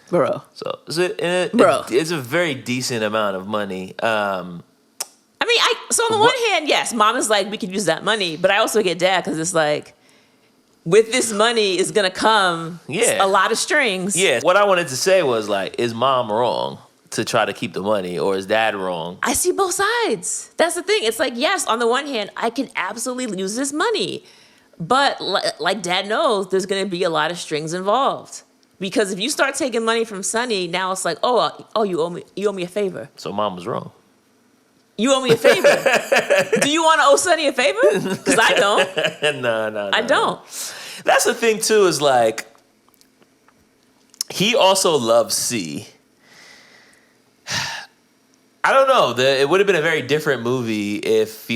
Bro. So it's a very decent amount of money. So on the one hand, yes, Mom is like, we could use that money, but I also get Dad because it's like, with this money is gonna come a lot of strings. Yeah. What I wanted to say was like, is Mom wrong to try to keep the money, or is dad wrong? I see both sides. That's the thing. It's like, yes, on the one hand, I can absolutely use this money. But like dad knows, there's going to be a lot of strings involved. Because if you start taking money from Sonny, now it's like, you owe me a favor. So mom was wrong. You owe me a favor. Do you want to owe Sonny a favor? Because I don't. No. I don't. That's the thing too, is like, he also loves C. I don't know. It would have been a very different movie if,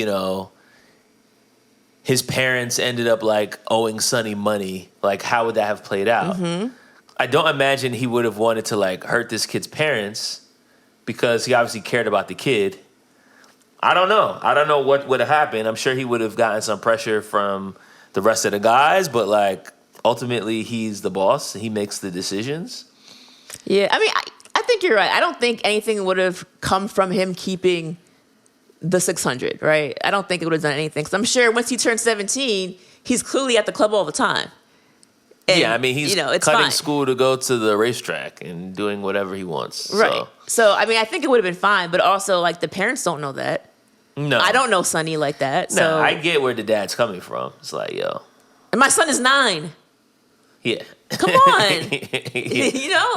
his parents ended up like owing Sonny money. Like, how would that have played out? Mm-hmm. I don't imagine he would have wanted to like hurt this kid's parents because he obviously cared about the kid. I don't know what would have happened. I'm sure he would have gotten some pressure from the rest of the guys, but like ultimately he's the boss. He makes the decisions. Yeah, I mean, I think you're right. I don't think anything would have come from him keeping the 600, right? I don't think it would have done anything. Because I'm sure once he turned 17, he's clearly at the club all the time. And, yeah, I mean, he's it's cutting fine. school to go to the racetrack and doing whatever he wants. Right. So, I mean, I think it would have been fine, but also, like, the parents don't know that. No. I don't know Sonny like that. So. No, I get where the dad's coming from. It's like, yo. And my son is 9. Yeah. Come on.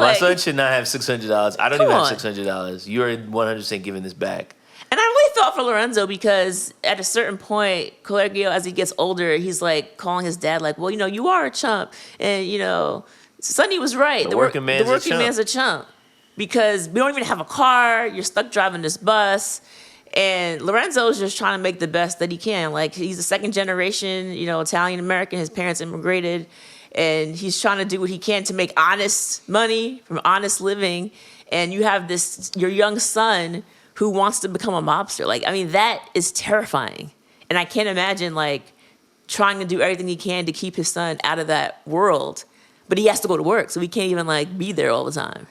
My son should not have $600. I don't even have on. $600. You're 100% giving this back. And I really felt for Lorenzo because at a certain point, Colegio, as he gets older, he's like calling his dad like, well, you are a chump. And, Sonny was right. The working man's a chump. Because we don't even have a car. You're stuck driving this bus. And Lorenzo's just trying to make the best that he can. Like, he's a second generation, Italian-American. His parents immigrated. And he's trying to do what he can to make honest money from honest living. And you have your young son who wants to become a mobster. Like, I mean, that is terrifying. And I can't imagine, like, trying to do everything he can to keep his son out of that world. But he has to go to work, so he can't even, like, be there all the time.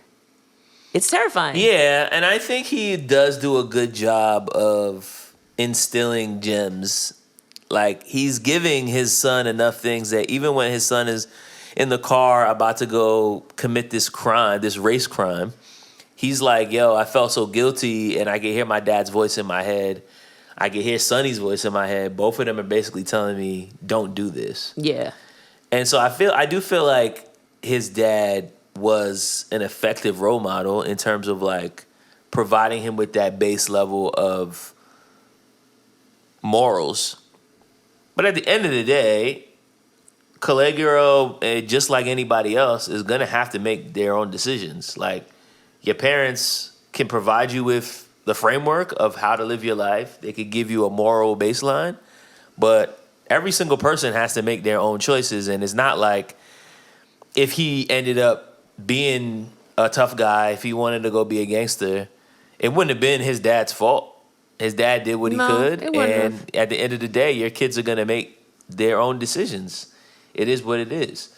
It's terrifying. Yeah, and I think he does do a good job of instilling gems. Like, he's giving his son enough things that even when his son is in the car about to go commit this crime, this race crime, he's like, yo, I felt so guilty, and I can hear my dad's voice in my head. I can hear Sonny's voice in my head. Both of them are basically telling me, don't do this. Yeah. And so I do feel like his dad was an effective role model in terms of like providing him with that base level of morals. But at the end of the day, Colegio, just like anybody else, is going to have to make their own decisions. Like, your parents can provide you with the framework of how to live your life. They could give you a moral baseline, but every single person has to make their own choices. And it's not like if he ended up being a tough guy, if he wanted to go be a gangster, it wouldn't have been his dad's fault. His dad did what he could. And at the end of the day, your kids are going to make their own decisions. It is what it is.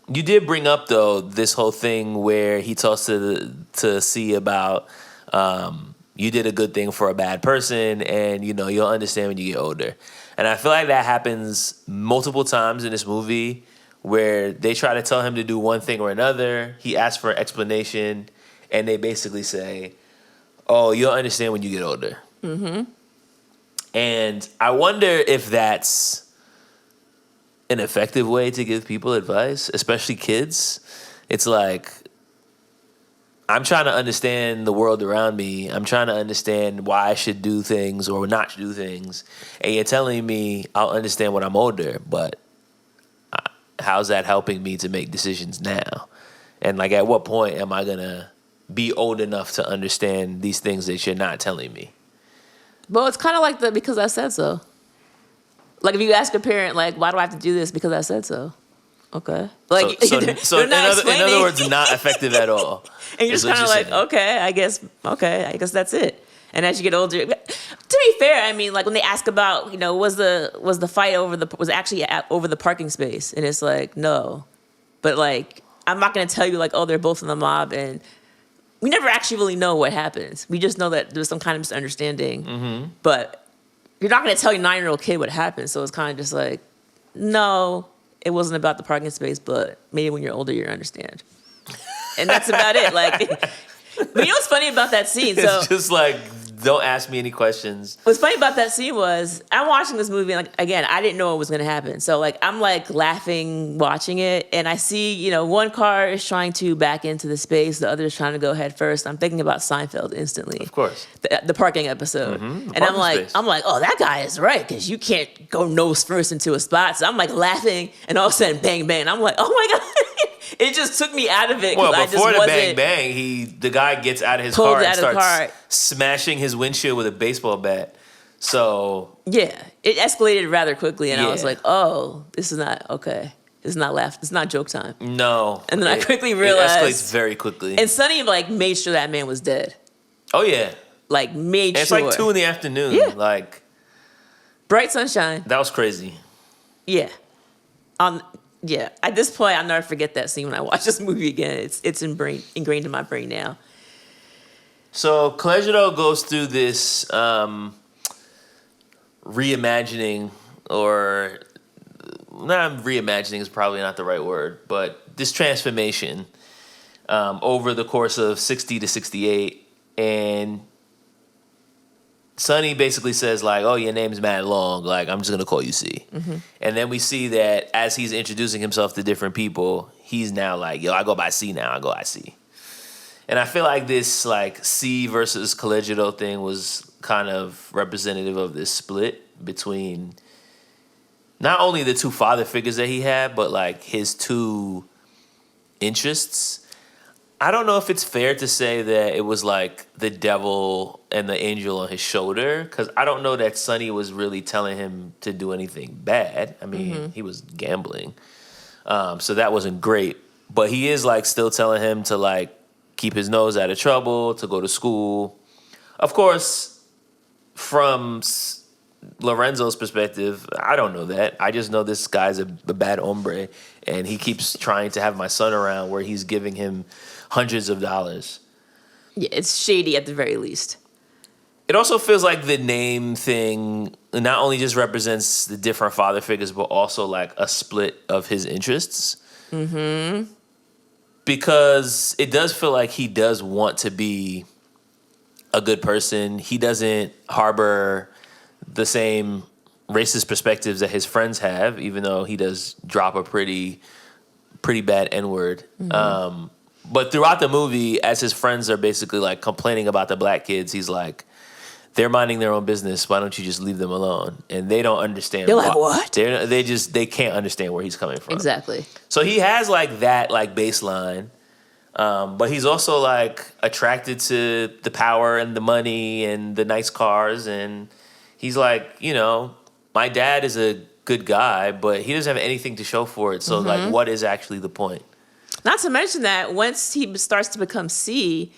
You did bring up, though, this whole thing where he talks to C about you did a good thing for a bad person, and you'll understand when you get older. And I feel like that happens multiple times in this movie where they try to tell him to do one thing or another. He asks for an explanation, and they basically say, oh, you'll understand when you get older. Mm-hmm. And I wonder if that's an effective way to give people advice, especially kids. It's like, I'm trying to understand the world around me. I'm trying to understand why I should do things or not do things. And you're telling me I'll understand when I'm older, but how's that helping me to make decisions now? And like, at what point am I going to be old enough to understand these things that you're not telling me? Well, it's kind of like because I said so. Like, if you ask a parent, like, why do I have to do this? Because I said so. Okay. Like, so in other words, not effective at all. And you're just kind of like, okay, I guess that's it. And as you get older, to be fair, I mean, like, when they ask about, was the fight over the parking space? And it's like, no. But, like, I'm not going to tell you, like, oh, they're both in the mob. And we never actually really know what happens. We just know that there was some kind of misunderstanding. Mm-hmm. But you're not going to tell your 9-year-old kid what happened. So it's kind of just like, no, it wasn't about the parking space, but maybe when you're older, you'll understand. And that's about it. Like, But you know what's funny about that scene? So It's just like, don't ask me any questions. what's funny about that scene was I'm watching this movie and like again, I didn't know what was gonna happen. So like I'm like laughing watching it and I see, you know, one car is trying to back into the space, the other is trying to go head first. I'm thinking about Seinfeld instantly. Of course. The parking episode. And parking space. I'm like, oh, that guy is right, because you can't go nose first into a spot. So I'm like laughing and all of a sudden bang bang. I'm like, oh my God. It just took me out of it because Well, I just before the wasn't. bang bang, the guy gets out of his Pulled car and out of the starts car. smashing his windshield with a baseball bat. So Yeah, it escalated rather quickly, and I was Yeah. like, "Oh, this is not okay. It's not laugh. It's not joke time." no. And then I quickly it realized- escalates very quickly. And Sonny like made sure that man was dead. Oh yeah. Like made And it's sure. like 2 PM. Yeah. Like, Bright sunshine. that was crazy. Yeah. Yeah. At this point, I'll never forget that scene when I watch this movie again. It's ingrained in my brain now. So Collegiado goes through this reimagining, or not reimagining is probably not the right word, but this transformation over the course of 60 to 68. And Sonny basically says like, oh, your name's Mad Long. Like, I'm just going to call you C. And then we see that as he's introducing himself to different people, he's now like, yo, I go by C now. I go by C. And I feel like this like C versus Collegiado thing was kind of representative of this split between not only the two father figures that he had, but like his two interests. I don't know if it's fair to say that it was like the devil and the angel on his shoulder, because I don't know that Sonny was really telling him to do anything bad. I mean, he was gambling. So that wasn't great. But he is like still telling him to like keep his nose out of trouble, to go to school. Of course, from Lorenzo's perspective, I don't know that. I just know this guy's a bad hombre, and he keeps trying to have my son around where he's giving him hundreds of dollars. Yeah, it's shady at the very least. It also feels like the name thing not only just represents the different father figures, but also like a split of his interests. Because it does feel like he does want to be a good person. He doesn't harbor the same racist perspectives that his friends have, even though he does drop a pretty bad N-word. But throughout the movie, as his friends are basically like complaining about the black kids, he's like, they're minding their own business. Why don't you just leave them alone? And they don't understand. They're like, what? They can't understand where he's coming from. Exactly. So he has like that like baseline, but he's also like attracted to the power and the money and the nice cars, and he's like, you know, my dad is a good guy, but he doesn't have anything to show for it. So like, what is actually the point? Not to mention that once he starts to become C,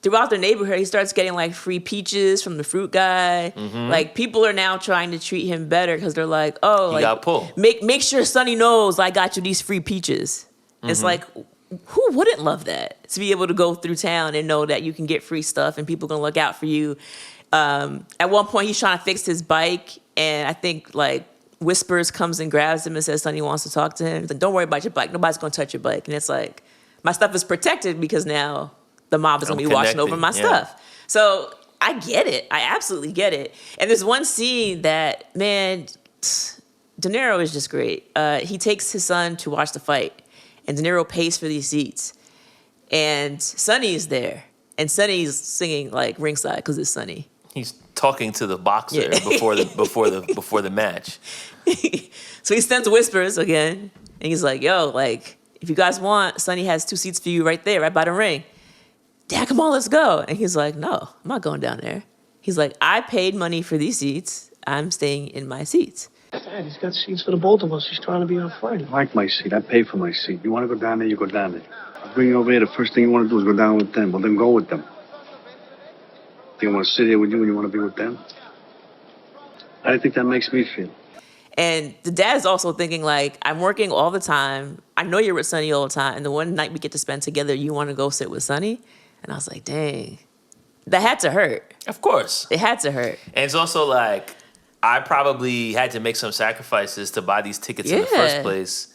throughout the neighborhood, he starts getting like free peaches from the fruit guy. Like people are now trying to treat him better because they're like, oh, He like got pulled. make sure Sonny knows I got you these free peaches. It's like, who wouldn't love that? To be able to go through town and know that you can get free stuff and people gonna look out for you. At one point, he's trying to fix his bike, and I think like Whispers comes and grabs him and says Sonny wants to talk to him. He's like, don't worry about your bike. Nobody's gonna touch your bike. And it's like, my stuff is protected because now the mob is gonna be watching over my stuff. So I get it. I absolutely get it. And there's one scene that, man, DeNiro is just great. He takes his son to watch the fight, and DeNiro pays for these seats. And Sonny is there, and Sonny's singing like ringside because it's Sonny. He's talking to the boxer before the match. So he sends Whispers again, and he's like, yo, like, if you guys want, Sonny has 2 seats for you right there, right by the ring. Dad, come on, let's go. And he's like, no, I'm not going down there. He's like, I paid money for these seats. I'm staying in my seats. Dad, he's got seats for the both of us. He's trying to be our friend. I like my seat. I pay for my seat. You want to go down there, you go down there. I'll bring you over here. The first thing you want to do is go down with them. Well, then go with them. Do you want to sit here with you and you want to be with them? How do you think that makes me feel? And the dad's also thinking, like, I'm working all the time. I know you're with Sonny all the time. And the one night we get to spend together, you want to go sit with Sonny? And I was like, dang. That had to hurt. Of course. It had to hurt. And it's also like, I probably had to make some sacrifices to buy these tickets in the Yeah. first place.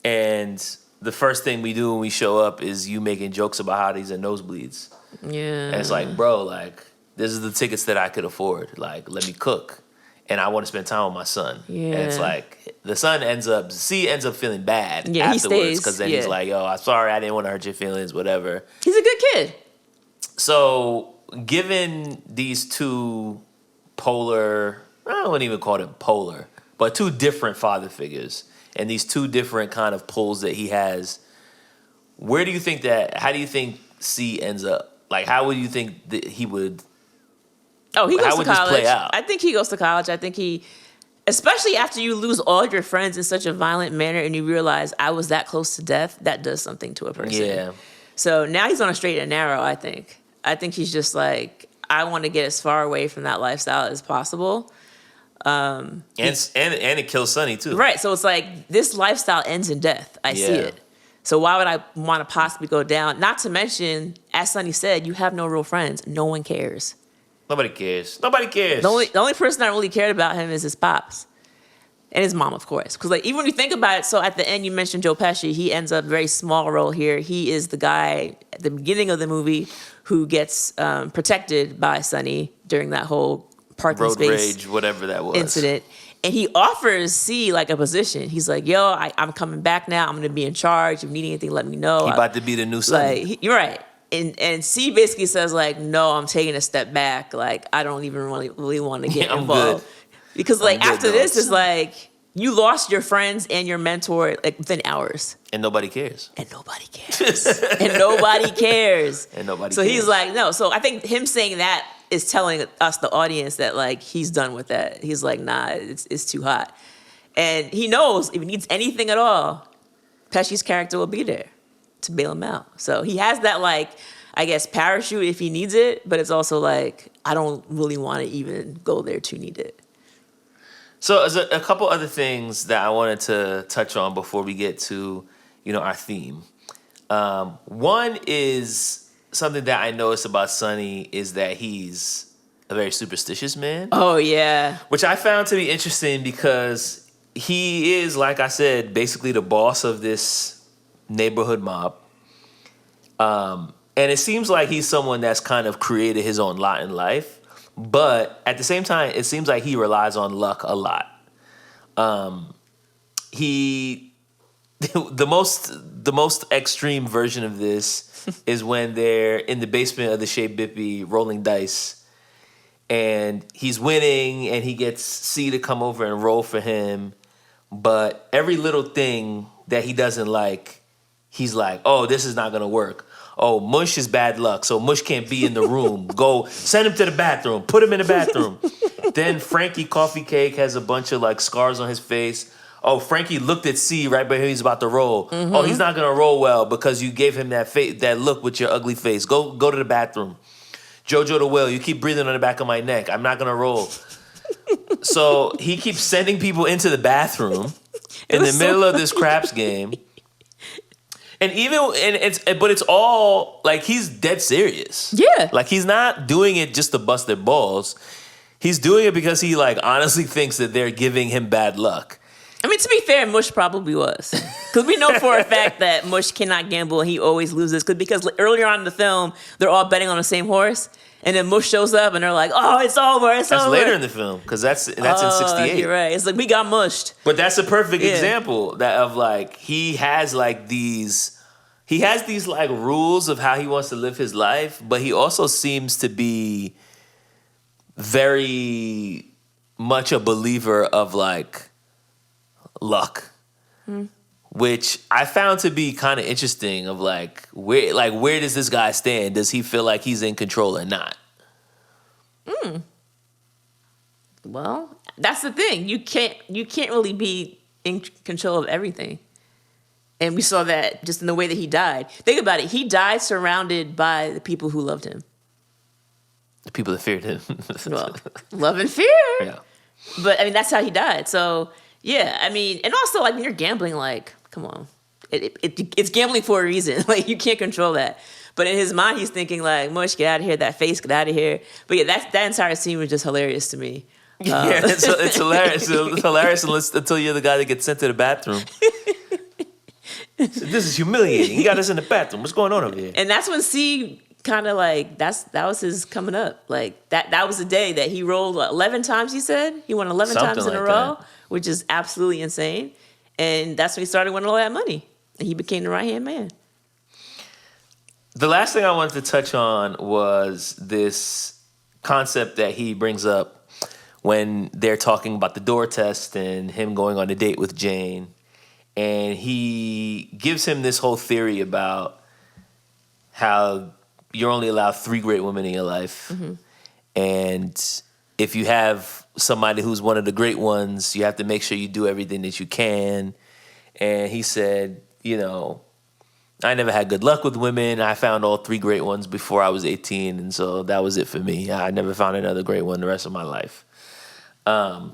And the first thing we do when we show up is you making jokes about how these are nosebleeds. Yeah. And it's like, bro, like, this is the tickets that I could afford. Like, let me cook. And I want to spend time with my son. Yeah. And it's like, the son ends up feeling bad Yeah, he afterwards. stays, Because then yeah. he's like, yo, I'm sorry, I didn't want to hurt your feelings, whatever. He's a good kid. So, given these two polar, I wouldn't even call them polar, but two different father figures and these two different kind of poles that he has, how do you think C ends up? Like, how would you think that he would... Oh, he goes How to would this college. play out? I think he goes to college. I think he, especially after you lose all your friends in such a violent manner and you realize I was that close to death, that does something to a person. Yeah. So now he's on a straight and narrow, I think. I think he's just like, I want to get as far away from that lifestyle as possible. And it kills Sonny, too. Right. So it's like this lifestyle ends in death. I see Yeah. it. So why would I want to possibly go down? Not to mention, as Sonny said, you have no real friends. No one cares. Nobody cares. Nobody cares. The only person that really cared about him is his pops. And his mom, of course. Because like even when you think about it, so at the end you mentioned Joe Pesci. He ends up a very small role here. He is the guy at the beginning of the movie who gets protected by Sonny during that whole parking Road space rage, whatever that was. incident. And he offers C like a position. He's like, yo, I'm coming back now. I'm going to be in charge. If you need anything, let me know. He about to be the new Sonny. Like, you're right. And C basically says like, no, I'm taking a step back. Like, I don't even really want to get I'm involved. good. Because like I'm good, after this, dogs. it's like you lost your friends and your mentor like within hours. And nobody cares. And nobody cares. And nobody cares. And nobody So cares. he's like, no. So I think him saying that is telling us, the audience, that like he's done with that. He's like, nah, it's too hot. And he knows if he needs anything at all, Pesci's character will be there to bail him out. So he has that like, I guess, parachute if he needs it, but it's also like, I don't really want to even go there to need it. So there's a couple other things that I wanted to touch on before we get to, our theme. One is something that I noticed about Sonny is that he's a very superstitious man. Oh, yeah. Which I found to be interesting because he is, like I said, basically the boss of this neighborhood mob. And it seems like he's someone that's kind of created his own lot in life. But at the same time, it seems like he relies on luck a lot. The most extreme version of this is when they're in the basement of the Shea Bippy rolling dice, and he's winning, and he gets C to come over and roll for him. But every little thing that he doesn't like, he's like, "Oh, this is not gonna work. Oh, Mush is bad luck, so Mush can't be in the room. Go send him to the bathroom. Put him in the bathroom." Then Frankie Coffee Cake has a bunch of like scars on his face. Oh, Frankie looked at C right before he's about to roll. Oh, he's not gonna roll well because you gave him that look with your ugly face. Go to the bathroom. Jojo the Whale, you keep breathing on the back of my neck. I'm not gonna roll. So he keeps sending people into the bathroom in the middle of this craps game. And it's all like he's dead serious. Yeah. Like he's not doing it just to bust their balls. He's doing it because he like honestly thinks that they're giving him bad luck. I mean, to be fair, Mush probably was. Because we know for a fact that Mush cannot gamble and he always loses. Because earlier on in the film, they're all betting on the same horse. And then Mush shows up and they're like, oh, it's over, it's over. That's later in the film because that's in 68. You're right. It's like we got mushed. But that's a perfect example of like he has these like rules of how he wants to live his life, but he also seems to be very much a believer of like luck. Which I found to be kind of interesting of like where does this guy stand? Does he feel like he's in control or not? Well, that's the thing. You can't really be in control of everything. And we saw that just in the way that he died. Think about it. He died surrounded by the people who loved him. The people that feared him. Well, love and fear. Yeah. But I mean, that's how he died. So yeah, I mean, and also like when you're gambling, like, come on, it's gambling for a reason. Like you can't control that. But in his mind, he's thinking like, Mush, get out of here. That face, get out of here. But yeah, that entire scene was just hilarious to me. Yeah, it's hilarious. It's hilarious until you're the guy that gets sent to the bathroom. This is humiliating. He got us in the bathroom. What's going on over here? And that's when C kind of like that was his coming up. Like that was the day that he rolled 11 times. He said he won 11 Something times in like a row, that. which is absolutely insane. And that's when he started winning all that money. And he became the right hand man. The last thing I wanted to touch on was this concept that he brings up when they're talking about the door test and him going on a date with Jane. And he gives him this whole theory about how you're only allowed 3 great women in your life. And if you have somebody who's one of the great ones, you have to make sure you do everything that you can. And he said, you know, I never had good luck with women. I found all 3 great ones before I was 18. And so that was it for me. I never found another great one the rest of my life. I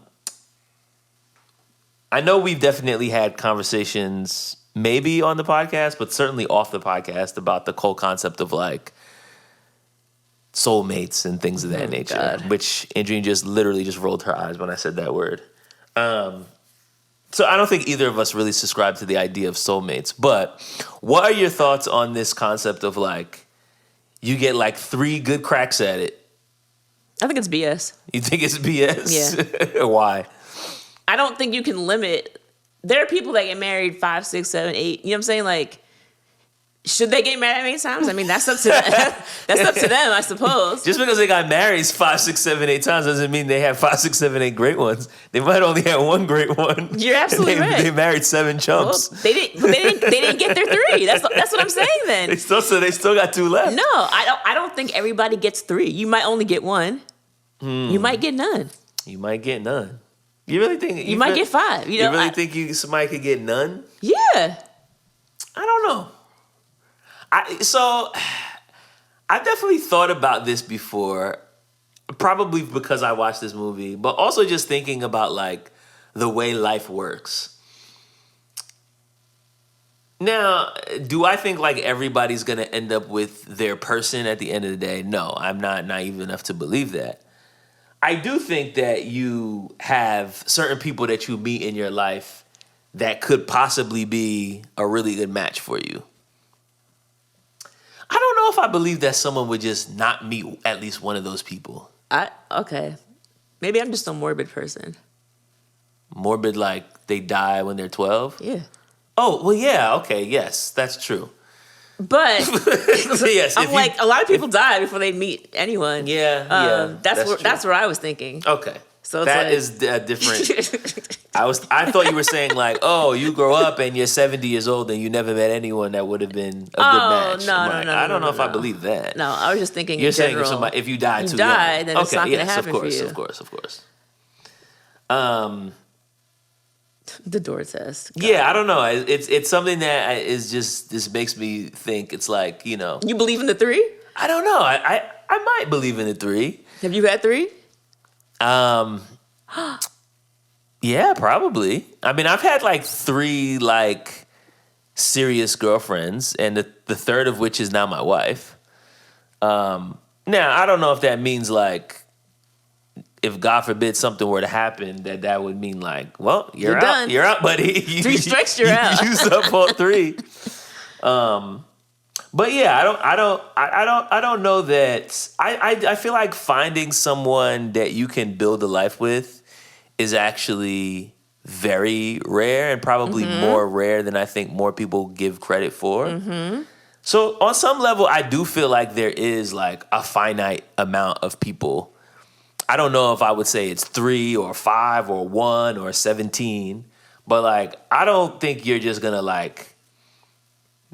know we've definitely had conversations maybe on the podcast, but certainly off the podcast about the whole concept of like soulmates and things of that nature, God. which Andrene just literally just rolled her eyes when I said that word. So I don't think either of us really subscribe to the idea of soulmates, but what are your thoughts on this concept of like, you get like 3 good cracks at it? I think it's BS. You think it's BS? Yeah. Why? I don't think you can limit. There are people that get married 5, 6, 7, 8. You know what I'm saying? Like, should they get married that many times? I mean, that's up to them. That's up to them, I suppose. Just because they got married 5, 6, 7, 8 times doesn't mean they have 5, 6, 7, 8 great ones. They might only have 1 great one. You're absolutely right. They married 7 chumps. Well, they didn't get their 3. That's what I'm saying. Then They still got 2 left. no, I don't think everybody gets 3. You might only get 1. You might get none. You might get none. You really think You might get 5. You know, you really think somebody could get none? Yeah. I don't know. I've definitely thought about this before, probably because I watched this movie, but also just thinking about like the way life works. Now, do I think like everybody's gonna end up with their person at the end of the day? No, I'm not naive enough to believe that. I do think that you have certain people that you meet in your life that could possibly be a really good match for you. I don't know if I believe that someone would just not meet at least one of those people. Okay. Maybe I'm just a morbid person. Morbid, like they die when they're 12? Yeah. Oh, well, yeah, okay, yes, that's true. But Yes, I'm like, a lot of people die before they meet anyone. Yeah, That's where I was thinking. Okay. So it's that like- is different. I thought you were saying like, oh, you grow up and you're 70 years old and you never met anyone that would have been a good match. No, I'm like, no, I don't no, know if no. I believe that. No, I was just thinking You're in saying general. if you die too die, young. then it's not going to happen of course, for you. Of course. The door test. God. Yeah, I don't know. It's something that is just, this makes me think. It's like, you know, You believe in the 3? I don't know. I might believe in the 3. Have you had 3? Yeah, probably. I mean, I've had like 3 like serious girlfriends, and the third of which is now my wife. Now, I don't know if that means like, if God forbid something were to happen, that would mean like, well, you're out. done. You're out, buddy. 3 strikes, you're out. You used up all 3. But yeah, I don't know that. I feel like finding someone that you can build a life with is actually very rare, and probably more rare than I think more people give credit for. So on some level, I do feel like there is like a finite amount of people. I don't know if I would say it's 3 or 5 or 1 or 17, but like, I don't think you're just gonna like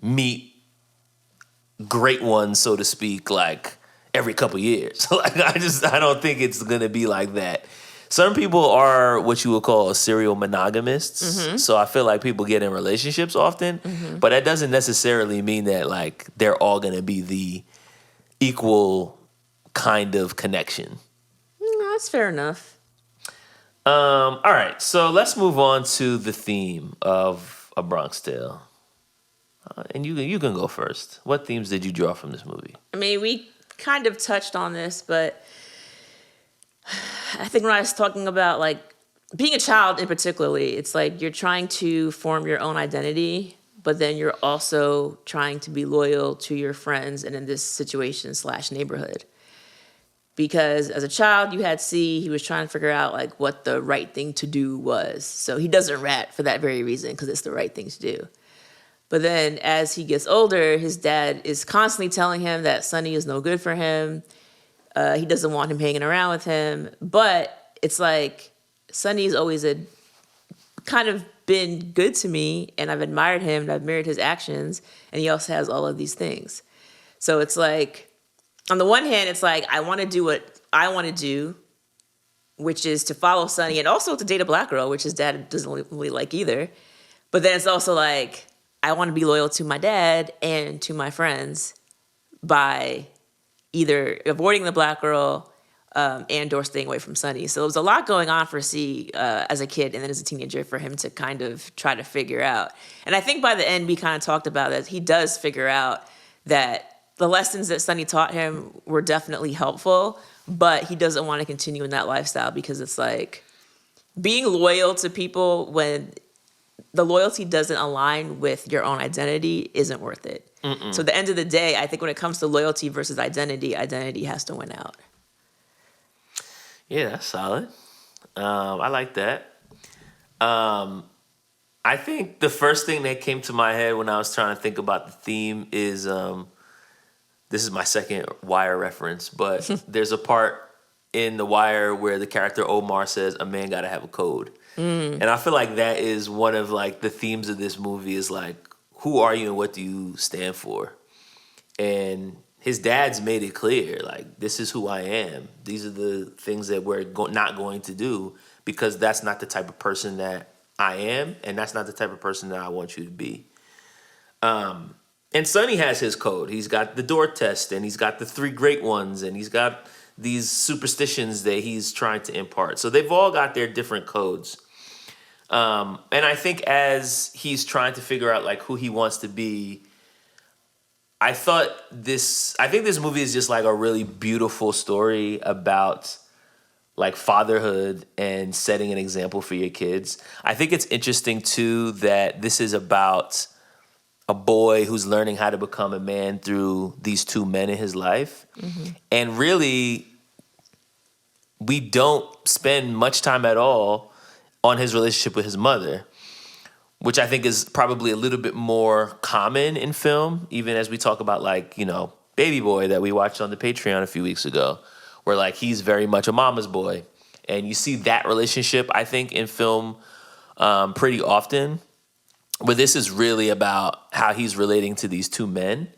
meet great ones, so to speak, like every couple years. Like, I don't think it's gonna be like that. Some people are what you would call serial monogamists. So I feel like people get in relationships often, but that doesn't necessarily mean that like they're all gonna be the equal kind of connection. No, that's fair enough. All right, so let's move on to the theme of A Bronx Tale. And you can go first. What themes did you draw from this movie? I mean, we kind of touched on this, but I think when I was talking about like being a child in particularly, it's like you're trying to form your own identity, but then you're also trying to be loyal to your friends and in this situation / neighborhood. Because as a child, you had C, he was trying to figure out like what the right thing to do was. So he doesn't rat for that very reason, because it's the right thing to do. But then as he gets older, his dad is constantly telling him that Sonny is no good for him. He doesn't want him hanging around with him. But it's like Sonny's always kind of been good to me, and I've admired him, and I've admired his actions, and he also has all of these things. So it's like, on the one hand, it's like, I want to do what I want to do, which is to follow Sonny, and also to date a black girl, which his dad doesn't really like either. But then it's also like, I want to be loyal to my dad and to my friends by either avoiding the black girl and or staying away from Sonny. So there was a lot going on for C as a kid and then as a teenager for him to kind of try to figure out. And I think by the end, we kind of talked about that. He does figure out that the lessons that Sonny taught him were definitely helpful, but he doesn't want to continue in that lifestyle because it's like being loyal to people when the loyalty doesn't align with your own identity isn't worth it. Mm-mm. So at the end of the day, I think when it comes to loyalty versus identity has to win out. Yeah, that's solid. I like that. I think the first thing that came to my head when I was trying to think about the theme is this is my second Wire reference, but there's a part in The Wire where the character Omar says, "A man gotta have a code." And I feel like that is one of like the themes of this movie is like, who are you and what do you stand for? And his dad's made it clear, like, this is who I am. These are the things that we're not going to do because that's not the type of person that I am, and that's not the type of person that I want you to be. And Sonny has his code. He's got the door test, and he's got the 3 great ones, and he's got these superstitions that he's trying to impart. So they've all got their different codes. And I think as he's trying to figure out like who he wants to be, I think this movie is just like a really beautiful story about like fatherhood and setting an example for your kids. I think it's interesting too that this is about a boy who's learning how to become a man through these 2 men in his life. Mm-hmm. And really, we don't spend much time at all on his relationship with his mother, which I think is probably a little bit more common in film, even as we talk about like, Baby Boy that we watched on the Patreon a few weeks ago, where like he's very much a mama's boy. And you see that relationship, I think, in film pretty often. But this is really about how he's relating to these 2 men.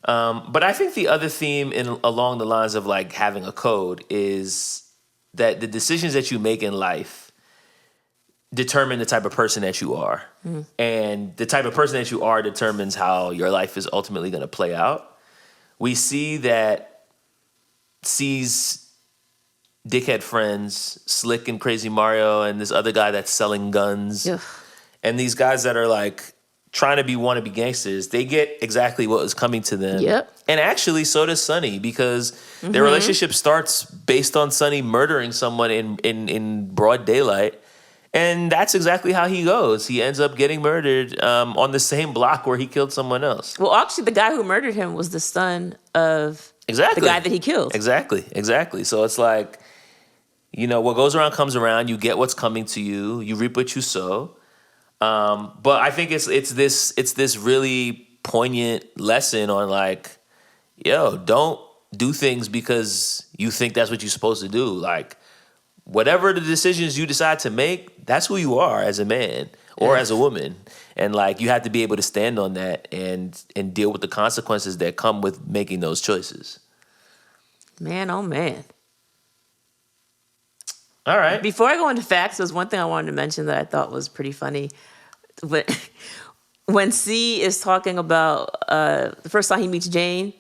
But I think the other theme along the lines of like having a code is that the decisions that you make in life determine the type of person that you are. Mm. And the type of person that you are determines how your life is ultimately going to play out. We see that C's dickhead friends, Slick and Crazy Mario, and this other guy that's selling guns. Ugh. And these guys that are like trying to be wannabe gangsters, they get exactly what was coming to them. Yep. And actually, so does Sonny, because their relationship starts based on Sonny murdering someone in broad daylight. And that's exactly how he goes. He ends up getting murdered on the same block where he killed someone else. Well, actually, the guy who murdered him was the son of the guy that he killed. Exactly. So it's like, what goes around comes around. You get what's coming to you. You reap what you sow. But I think it's this really poignant lesson on like, don't do things because you think that's what you're supposed to do. Like, whatever the decisions you decide to make, that's who you are as a man or as a woman. And like, you have to be able to stand on that and deal with the consequences that come with making those choices. Man, oh man. All right. Before I go into facts, there's one thing I wanted to mention that I thought was pretty funny. When C is talking about the first time he meets Jane,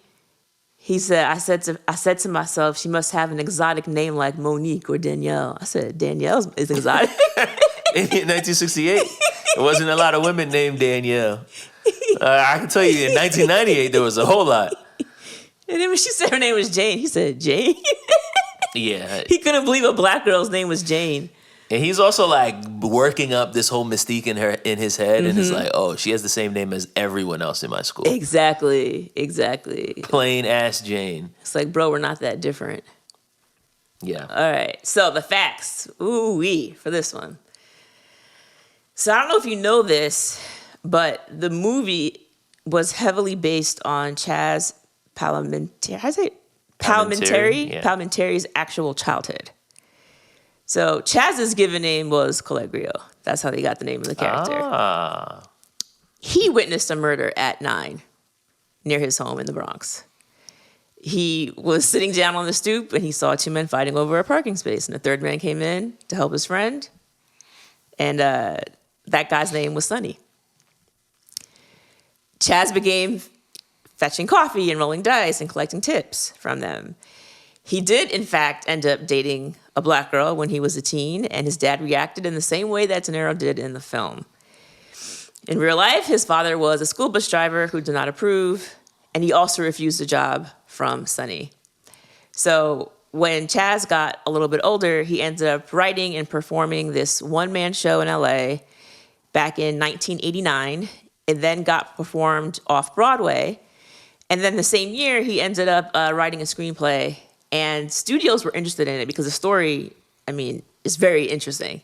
he said, I said to myself, she must have an exotic name like Monique or Danielle. I said, Danielle is exotic. In 1968, there wasn't a lot of women named Danielle. I can tell you in 1998, there was a whole lot. And then when she said her name was Jane, he said, Jane? Yeah. He couldn't believe a black girl's name was Jane. And he's also like working up this whole mystique in his head, and it's like, oh, she has the same name as everyone else in my school. Exactly. Plain ass Jane. It's like, bro, we're not that different. Yeah. All right. So the facts. Ooh-wee for this one. So I don't know if you know this, but the movie was heavily based on Chazz Palminteri. How do I say it? Palminteri? Yeah. Palminteri's actual childhood. So Chazz's given name was Collegrio. That's how they got the name of the character. Ah. He witnessed a murder at 9 near his home in the Bronx. He was sitting down on the stoop and he saw 2 men fighting over a parking space. And the third man came in to help his friend. And that guy's name was Sonny. Chazz began fetching coffee and rolling dice and collecting tips from them. He did, in fact, end up dating a black girl when he was a teen, and his dad reacted in the same way that DeNiro did in the film. In real life, his father was a school bus driver who did not approve, and he also refused a job from Sonny. So when Chazz got a little bit older, he ended up writing and performing this one-man show in LA back in 1989. It then got performed off-Broadway. And then the same year, he ended up writing a screenplay. And studios were interested in it because the story, is very interesting.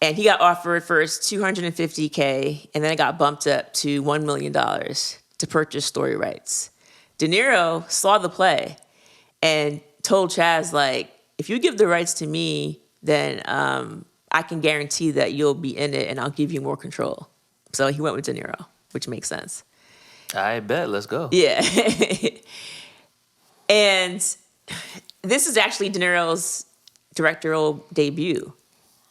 And he got offered first $250K, and then it got bumped up to $1 million to purchase story rights. DeNiro saw the play and told Chazz, like, if you give the rights to me, then I can guarantee that you'll be in it and I'll give you more control. So he went with DeNiro, which makes sense. I bet. Let's go. Yeah. And this is actually De Niro's directorial debut.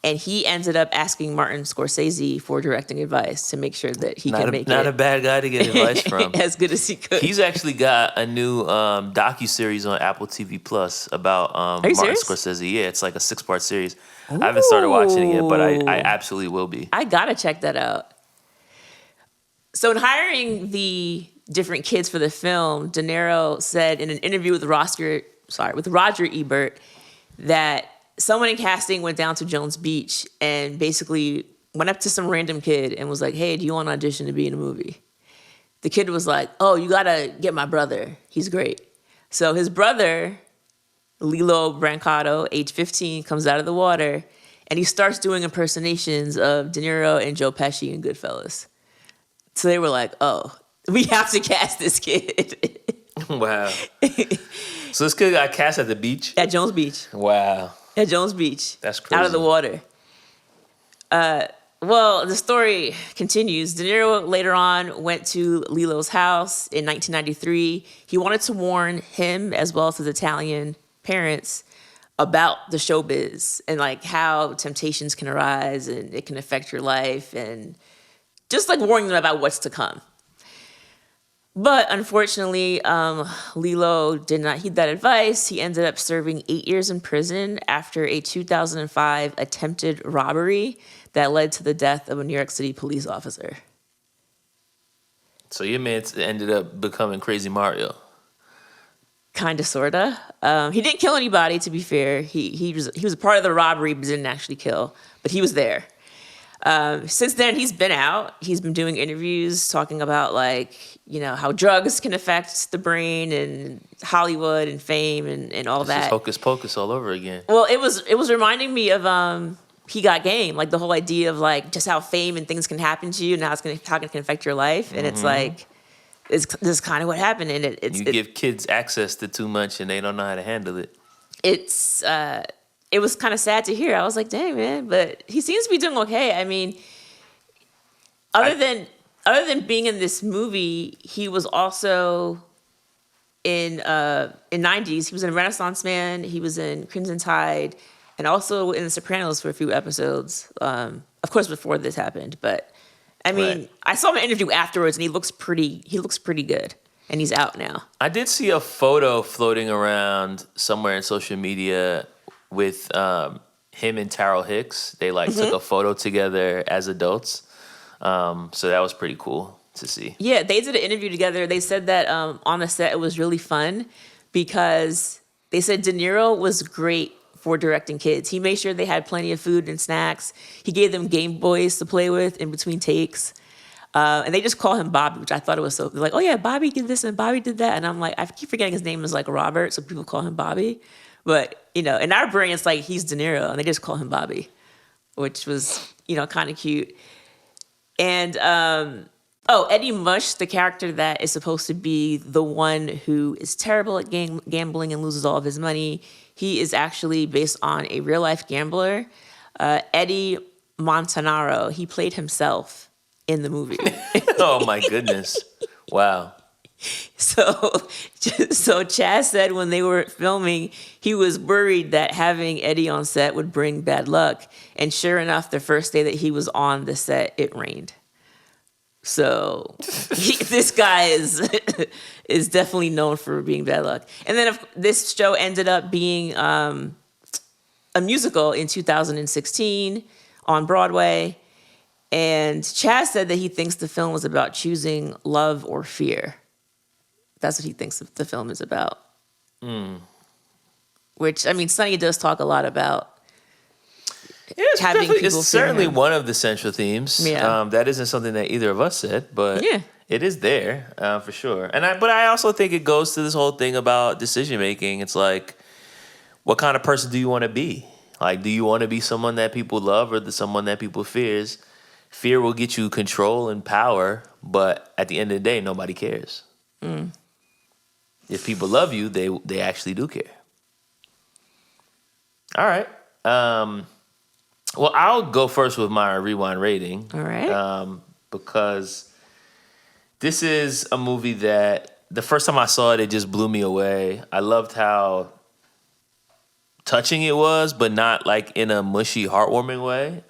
And he ended up asking Martin Scorsese for directing advice to make sure that he can make it. Not a bad guy to get advice from. As good as he could. He's actually got a new docuseries on Apple TV Plus about Martin serious? Scorsese. Yeah, it's like a 6-part series. Ooh. I haven't started watching it yet, but I absolutely will be. I gotta check that out. So in hiring the different kids for the film, De Niro said in an interview with Roger Ebert that someone in casting went down to Jones Beach and basically went up to some random kid and was like, hey, do you want to audition to be in a movie? The kid was like, oh, you got to get my brother. He's great. So his brother, Lilo Brancato, age 15, comes out of the water and he starts doing impersonations of De Niro and Joe Pesci in Goodfellas. So they were like, oh, we have to cast this kid. Wow. So this kid got cast at the beach? At Jones Beach. Wow. At Jones Beach. That's crazy. Out of the water. Well, the story continues. De Niro later on went to Lilo's house in 1993. He wanted to warn him as well as his Italian parents about the showbiz and like how temptations can arise and it can affect your life and just like warning them about what's to come. But unfortunately, Lilo did not heed that advice. He ended up serving 8 years in prison after a 2005 attempted robbery that led to the death of a New York City police officer. So your man ended up becoming Crazy Mario. Kinda, sorta. He didn't kill anybody, to be fair. He was a part of the robbery, but didn't actually kill. But he was there. Since then, he's been out. He's been doing interviews talking about how drugs can affect the brain and Hollywood and fame and all that. This is hocus pocus all over again. Well, it was reminding me of He Got Game, like the whole idea of like just how fame and things can happen to you and how it can affect your life. And it's like, this is kind of what happened. And you give kids access to too much and they don't know how to handle it. It was kind of sad to hear. I was like, dang, man. But he seems to be doing okay. I mean, other than being in this movie, he was also in 90s. He was in Renaissance Man. He was in Crimson Tide. And also in The Sopranos for a few episodes. Of course, before this happened. But, I mean, right. I saw him in an interview afterwards, and he looks pretty good. And he's out now. I did see a photo floating around somewhere in social media with him and Terrell Hicks. They took a photo together as adults. So that was pretty cool to see. Yeah, they did an interview together. They said that on the set it was really fun because they said De Niro was great for directing kids. He made sure they had plenty of food and snacks. He gave them Game Boys to play with in between takes. And they just call him Bobby, which I thought it was so, they're like, oh yeah, Bobby did this and Bobby did that. And I'm like, I keep forgetting his name is like Robert, so people call him Bobby. But, in our brain, it's like he's DeNiro, and they just call him Bobby, which was, kind of cute. And, Eddie Mush, the character that is supposed to be the one who is terrible at gambling and loses all of his money, he is actually based on a real-life gambler, Eddie Montanaro. He played himself in the movie. Oh, my goodness. Wow. So Chazz said when they were filming, he was worried that having Eddie on set would bring bad luck. And sure enough, the first day that he was on the set, it rained. So this guy is definitely known for being bad luck. And then this show ended up being a musical in 2016 on Broadway. And Chazz said that he thinks the film was about choosing love or fear. That's what he thinks the film is about. Which, Sonny does talk a lot about. Yeah, it's certainly one of the central themes. Yeah. That isn't something that either of us said, but yeah. It is there for sure. But I also think it goes to this whole thing about decision making. It's like, what kind of person do you want to be? Like, do you want to be someone that people love or someone that people fears? Fear will get you control and power, but at the end of the day, nobody cares. If people love you, they actually do care. All right. Well, I'll go first with my rewind rating. All right. Because this is a movie that the first time I saw it, it just blew me away. I loved how touching it was, but not like in a mushy, heartwarming way.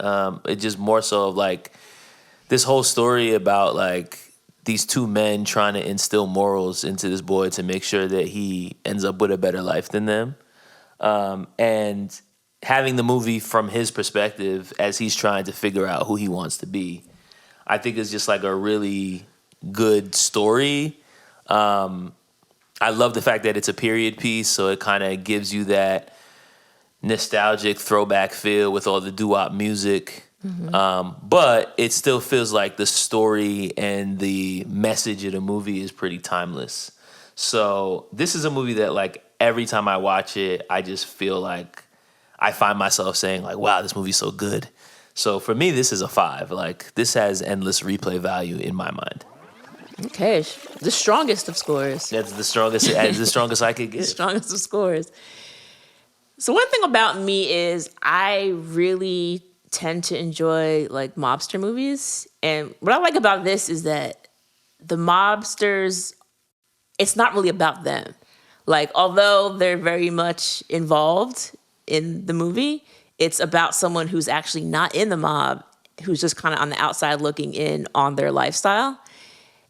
It just more so of like this whole story about like these two men trying to instill morals into this boy to make sure that he ends up with a better life than them. And having the movie from his perspective as he's trying to figure out who he wants to be, I think is just like a really good story. I love the fact that it's a period piece, so it kind of gives you that nostalgic throwback feel with all the doo-wop music. But it still feels like the story and the message of the movie is pretty timeless. So this is a movie that like every time I watch it, I just feel like I find myself saying like, wow, this movie's so good. So for me, this is a 5. Like this has endless replay value in my mind. Okay, the strongest of scores. That's the strongest. The strongest I could get. The strongest of scores. So one thing about me is I really tend to enjoy like mobster movies, and what I like about this is that the mobsters, it's not really about them. Like although they're very much involved in the movie, it's about someone who's actually not in the mob, who's just kind of on the outside looking in on their lifestyle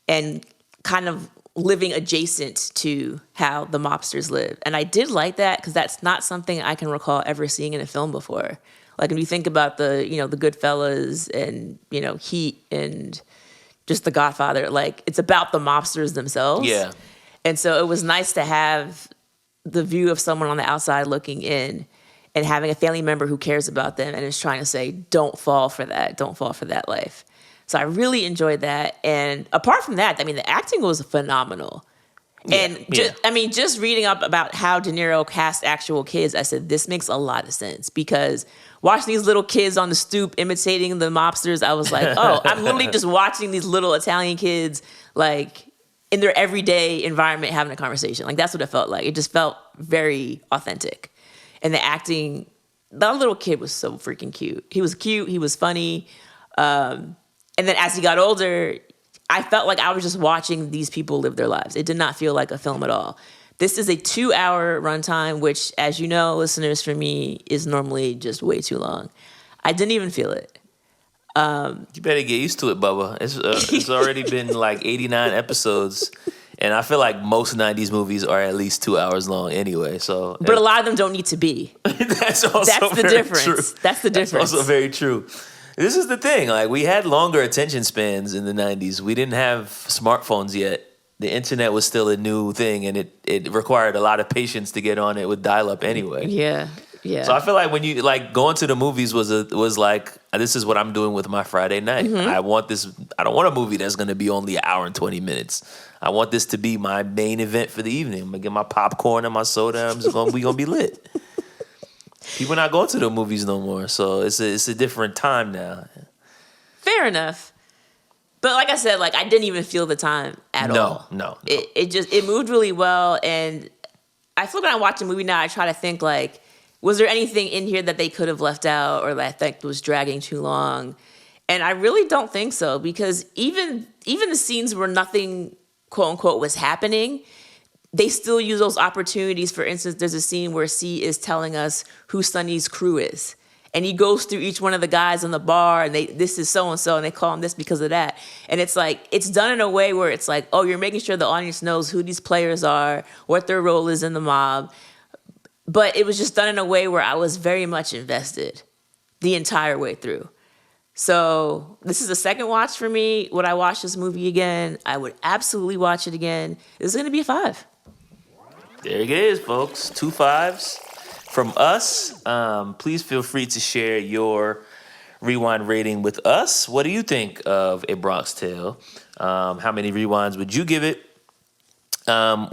and kind of living adjacent to how the mobsters live. And I did like that because that's not something I can recall ever seeing in a film before. Like when you think about the Goodfellas and, Heat and just The Godfather, like it's about the mobsters themselves. Yeah. And so it was nice to have the view of someone on the outside looking in and having a family member who cares about them and is trying to say, don't fall for that. Don't fall for that life. So I really enjoyed that. And apart from that, the acting was phenomenal. And just reading up about how DeNiro cast actual kids, I said, this makes a lot of sense because watching these little kids on the stoop imitating the mobsters, I was like, oh, I'm literally just watching these little Italian kids like in their everyday environment having a conversation. Like that's what it felt like. It just felt very authentic. And the acting, that little kid was so freaking cute. He was cute. He was funny. And then as he got older, I felt like I was just watching these people live their lives. It did not feel like a film at all. This is a 2-hour runtime, which, as you know, listeners, for me, is normally just way too long. I didn't even feel it. You better get used to it, Bubba. It's already been like 89 episodes, and I feel like most 90s movies are at least 2 hours long anyway. So, but a lot of them don't need to be. That's the difference. True. That's the difference. That's also very true. This is the thing. Like we had longer attention spans in the 90s. We didn't have smartphones yet. The internet was still a new thing, and it required a lot of patience to get on it with dial-up anyway. Yeah. Yeah. So I feel like when you like going to the movies was like, this is what I'm doing with my Friday night. I want this. I don't want a movie that's going to be only an hour and 20 minutes. I want this to be my main event for the evening. I'm gonna get my popcorn and my soda. We gonna be lit. People not going to the movies no more, so it's a different time now. Fair enough. But like I said, like I didn't even feel the time at all. No. It moved really well, and I feel like when I watch a movie now, I try to think like, was there anything in here that they could have left out or that I think was dragging too long? And I really don't think so, because even the scenes where nothing quote unquote was happening, they still use those opportunities. For instance, there's a scene where C is telling us who Sonny's crew is. And he goes through each one of the guys in the bar, and this is so-and-so, and they call him this because of that. And it's like, it's done in a way where it's like, oh, you're making sure the audience knows who these players are, what their role is in the mob. But it was just done in a way where I was very much invested the entire way through. So this is a second watch for me. Would I watch this movie again? I would absolutely watch it again. This is going to be a 5. There it is, folks. 2 5s from us. Please feel free to share your rewind rating with us. What do you think of A Bronx Tale? How many rewinds would you give it?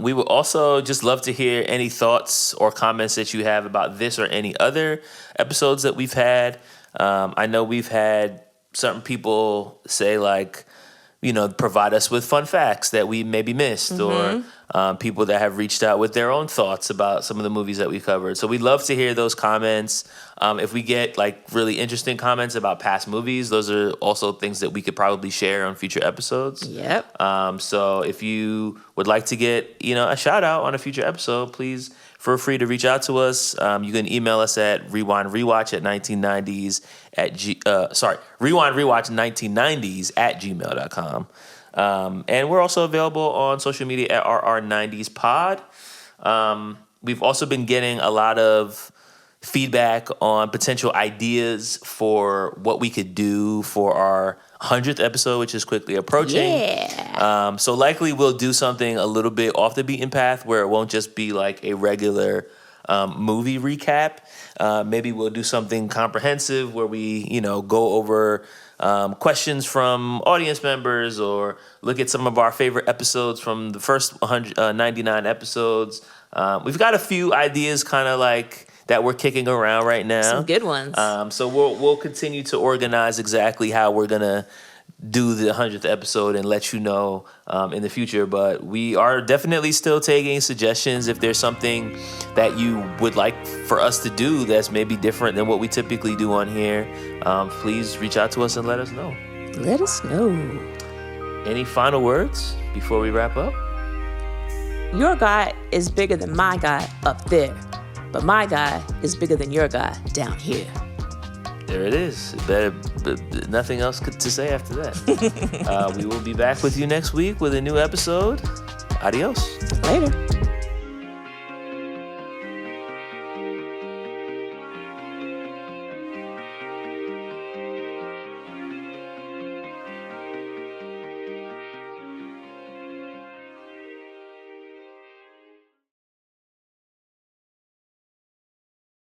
We would also just love to hear any thoughts or comments that you have about this or any other episodes that we've had. I know we've had certain people say, like, provide us with fun facts that we maybe missed, or people that have reached out with their own thoughts about some of the movies that we covered. So we'd love to hear those comments. If we get like really interesting comments about past movies, those are also things that we could probably share on future episodes. Yep. So if you would like to get, a shout out on a future episode, please feel free to reach out to us. You can email us at rewindrewatch1990s at gmail.com. And we're also available on social media at RR90spod. We've also been getting a lot of feedback on potential ideas for what we could do for our 100th episode, which is quickly approaching. Yeah. So likely we'll do something a little bit off the beaten path where it won't just be like a regular movie recap. Maybe we'll do something comprehensive where we, go over questions from audience members, or look at some of our favorite episodes from the first 199 episodes. We've got a few ideas kind of like that we're kicking around right now. Some good ones. So we'll continue to organize exactly how we're gonna do the 100th episode and let you know in the future. But we are definitely still taking suggestions. If there's something that you would like for us to do that's maybe different than what we typically do on here, please reach out to us and let us know. Let us know. Any final words before we wrap up? Your guy is bigger than my guy up there, but my guy is bigger than your guy down here. There it is. Nothing else to say after that. We will be back with you next week with a new episode. Adios. Later.